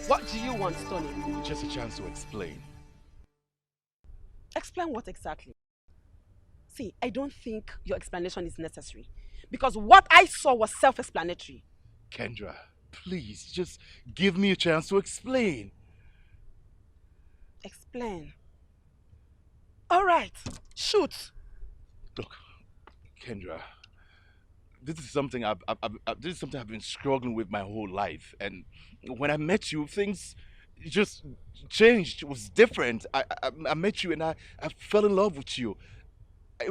What do you want, Tony? Just a chance to explain. Explain what exactly? See, I don't think your explanation is necessary. Because what I saw was self-explanatory. Kendra, please, just give me a chance to explain. Explain. All right, shoot. Look, Kendra, this is something I've been struggling with my whole life. And when I met you, things just changed. It was different. I met you and I fell in love with you.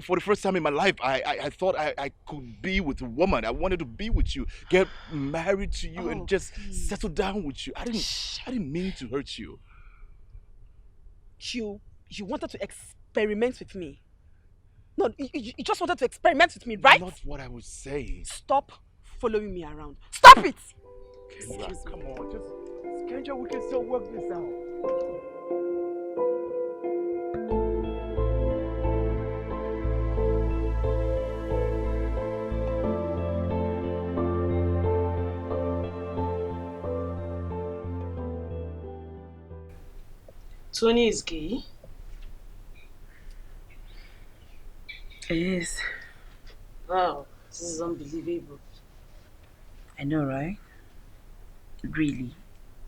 For the first time in my life, I thought I could be with a woman. I wanted to be with you, get married to you, and just settle down with you. I didn't mean to hurt you. You wanted to experiment with me. No, you just wanted to experiment with me, right? Not what I was saying. Stop following me around. Stop it! Kendra, come on. Kendra, we can still work this out. Tony is gay. Yes. Wow, this is unbelievable. I know, right? Really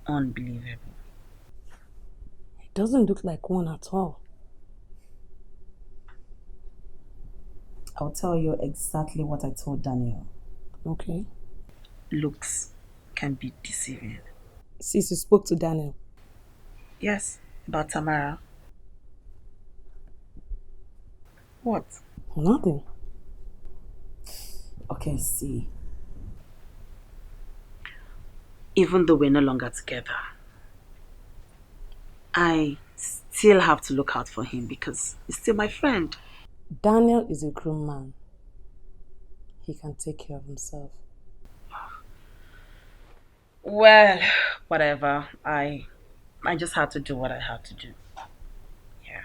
unbelievable. It doesn't look like one at all. I'll tell you exactly what I told Daniel. Okay. Looks can be deceiving. Since you spoke to Daniel? Yes, about Tamara. What? Nothing. Okay, see. Even though we're no longer together, I still have to look out for him because he's still my friend. Daniel is a grown man. He can take care of himself. Well, whatever. I just had to do what I had to do. Yeah.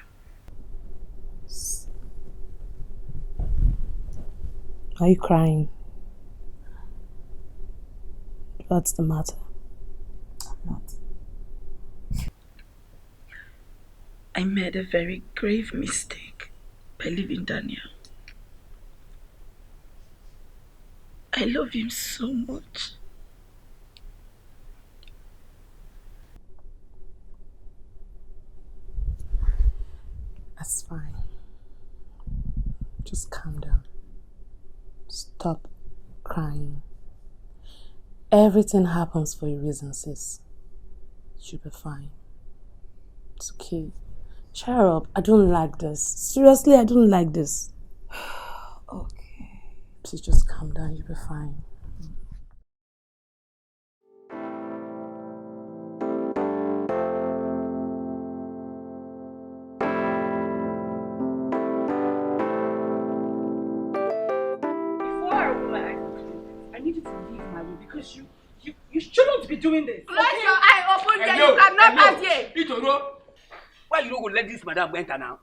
Are you crying? What's the matter? I'm not. I made a very grave mistake by leaving Daniel. I love him so much. That's fine. Just calm down. Stop crying. Everything happens for a reason, sis. You'll be fine. It's okay. Cheer up. I don't like this. Seriously, I don't like this. Okay. Please just calm down. You'll be fine. I need you to leave my room because you shouldn't be doing this. Close your eye open there. You cannot pass here. Why you don't go let this madam enter now?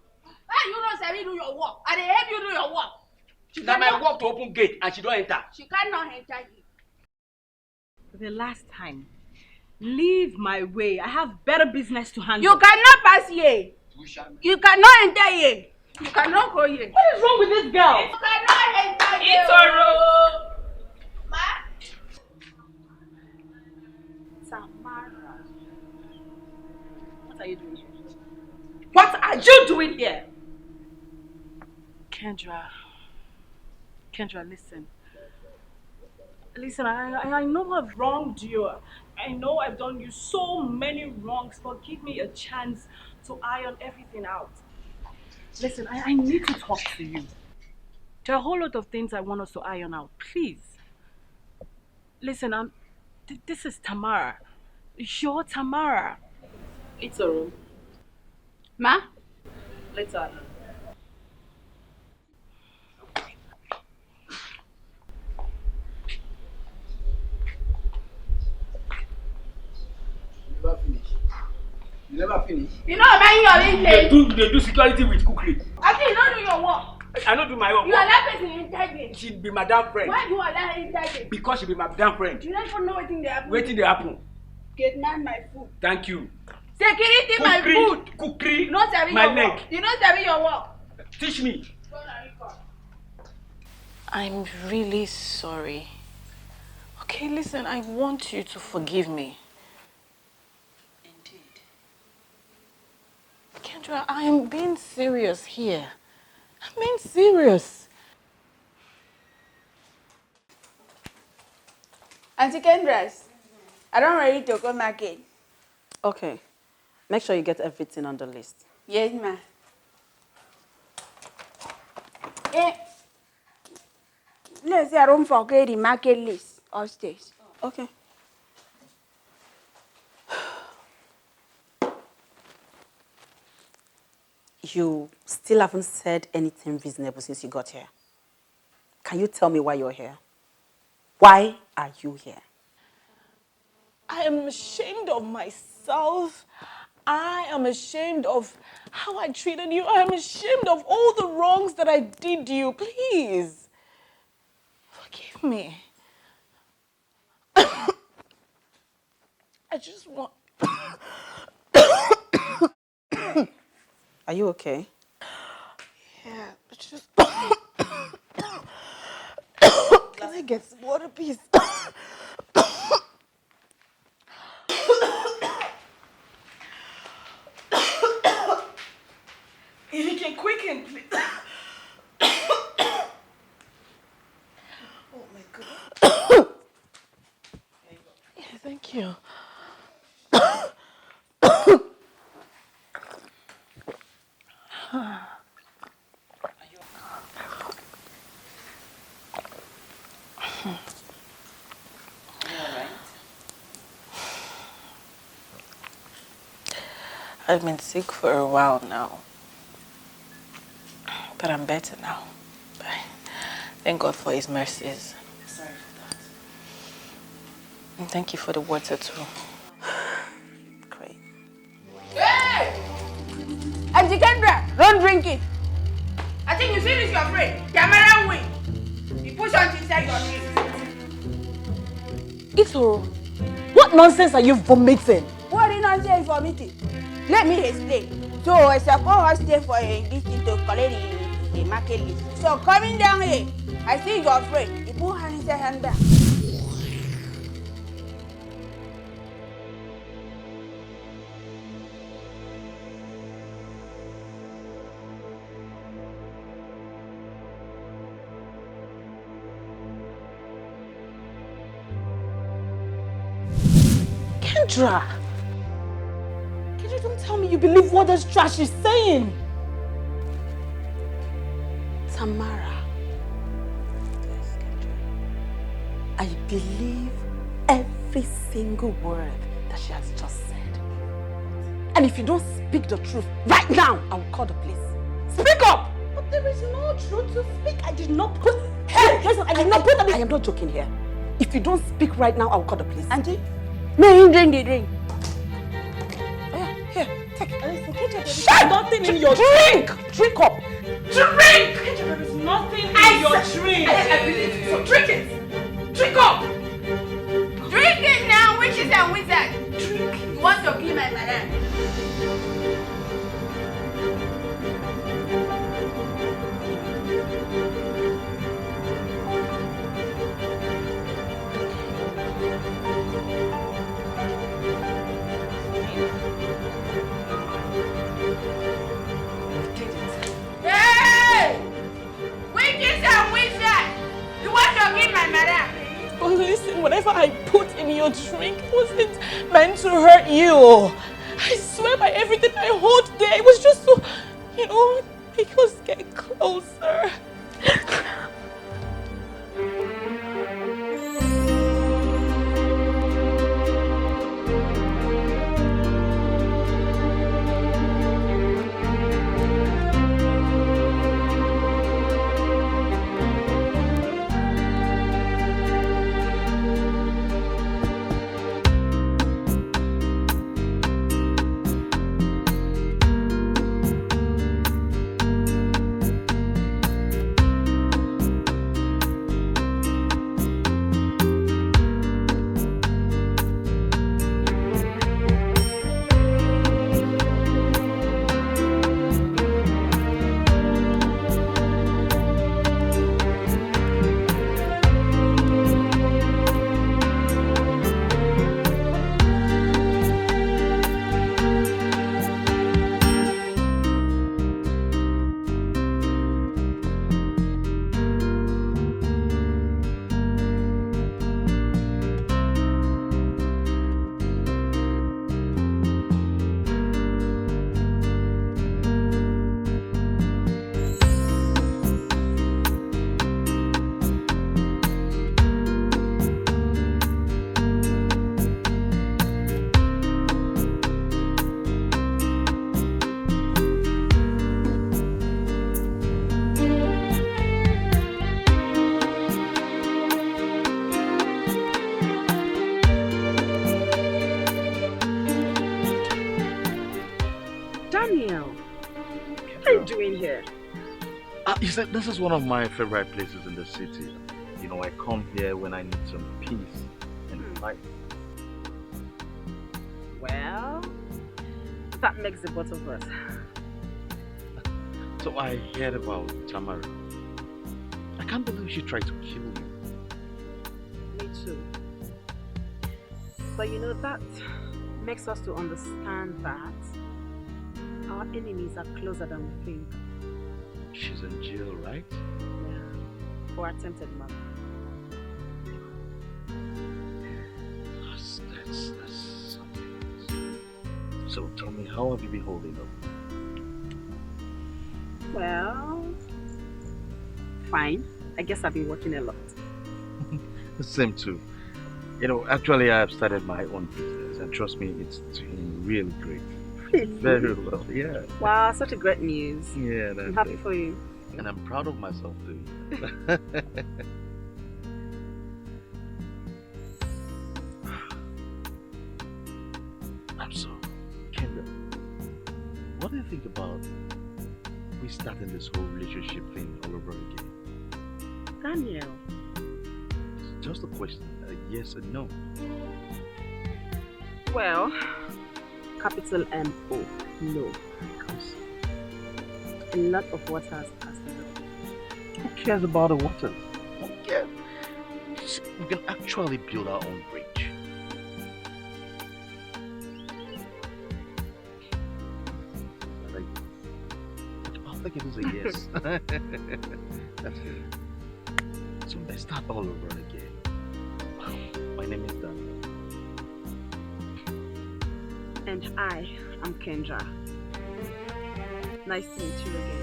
Why you not say do your work? I dey help you do your work. Now my work to open gate and she don't enter. She cannot enter here. For the last time, leave my way. I have better business to handle. You cannot pass here. You cannot enter here. You cannot go here. What is wrong with this girl? You cannot enter here. Tamara. What are you doing here? What are you doing here? Kendra, listen. Listen, I know I've wronged you. I know I've done you so many wrongs, but give me a chance to iron everything out. Listen, I need to talk to you. There are a whole lot of things I want us to iron out. Please. Listen, this is Tamara. You're Tamara. It's a room. Ma? Later. You never finish. You know about your place. They do security with cookery. I think you don't do your work. I don't do my work. You allow person integrity. She be my damn friend. Why do you allow integrity? Because she be my damn friend. You don't know what thing they happen. Waiting they happen. Get man my food. Thank you. Security my food. Cookery. You don't serving my your leg. work. You don't serving your work. Teach me. I'm really sorry. Okay, listen, I want you to forgive me. Indeed. Kendra, I am being serious here. I'm being serious. Auntie Kendras, I don't ready to go market. Okay. Make sure you get everything on the list. Yes, ma. Eh. Let's say I don't forget the market list upstairs. Okay. You still haven't said anything reasonable since you got here. Can you tell me why you're here? Why are you here? I am ashamed of myself. I am ashamed of how I treated you. I am ashamed of all the wrongs that I did you. Please, forgive me. I just want... Are you okay? Yeah, just... Can I get some water, please? If you can quicken, please. Oh my God. Yeah, thank you. I've been sick for a while now, but I'm better now. Thank God for His mercies. Sorry for that. And thank you for the water too. Great. Hey! Auntie Kendra, don't drink it. I think you see this your friend. Tamara win. You push on inside your drink. Itoro, what nonsense are you vomiting? What is nonsense for meeting? Let me explain. So I suppose I stay for this thing to collect the market list. So coming down here, I see your friend. He put hand inside handbag. Kendra! Kendra, don't tell me you believe what this trash is saying. Tamara. I believe every single word that she has just said. And if you don't speak the truth right now, I will call the police. Speak up! But there is no truth to speak. I did not put... Hey! Listen, I did not put... I am not joking here. If you don't speak right now, I will call the police. Auntie, may you drink the drink. Here, take it. Shut nothing in your drink! Drink up! Drink! There is nothing in your drink. I believe you. So drink it. Drink up. Drink it now, witches and wizards. Drink. You want to kill my madam? drink wasn't meant to hurt you. I swear by everything I hold there, it was just to, make us get closer. You said this is one of my favorite places in the city. I come here when I need some peace and light. Well, that makes the both of us. So I heard about Tamara. I can't believe she tried to kill you. Me too. But that makes us to understand that our enemies are closer than we think. She's in jail, right? Yeah, for attempted murder. That's something. So tell me, how have you been holding up? Well, fine. I guess I've been working a lot. Same too. Actually I have started my own business and trust me, it's doing really great. Really? Very well, yeah. Wow, such a great news. Yeah, I'm happy for you. And I'm proud of myself too. So, Kendra, what do you think about we starting this whole relationship thing all over again? Daniel. It's just a question, yes or no. Well, capital M-O, no. Because a lot of water has passed through. Who cares about the water? Who cares? We can actually build our own bridge. I think it is a yes. That's good. So let's start all over again. My name is Dan. And I am Kendra. Nice to meet you again.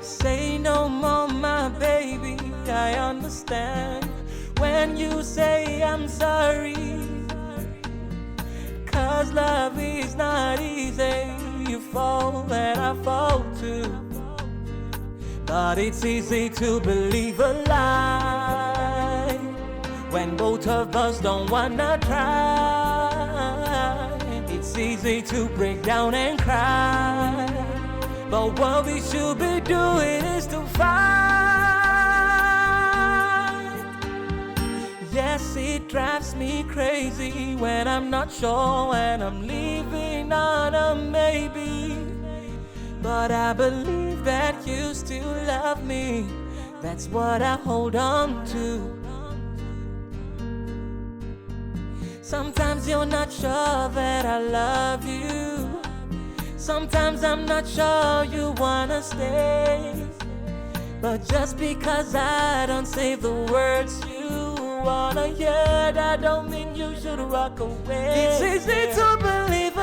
Say no more, my baby, I understand when you say I'm sorry. 'Cause love is not easy, you fall and I fall too. But it's easy to believe a lie when both of us don't wanna try. It's easy to break down and cry, but what we should be doing is to fight. Yes, it drives me crazy when I'm not sure and I'm leaving on a maybe. But I believe that you still love me. That's what I hold on to. Sometimes you're not sure that I love you. Sometimes I'm not sure you wanna stay. But just because I don't say the words you wanna hear, that don't mean you should walk away. It's easy to believe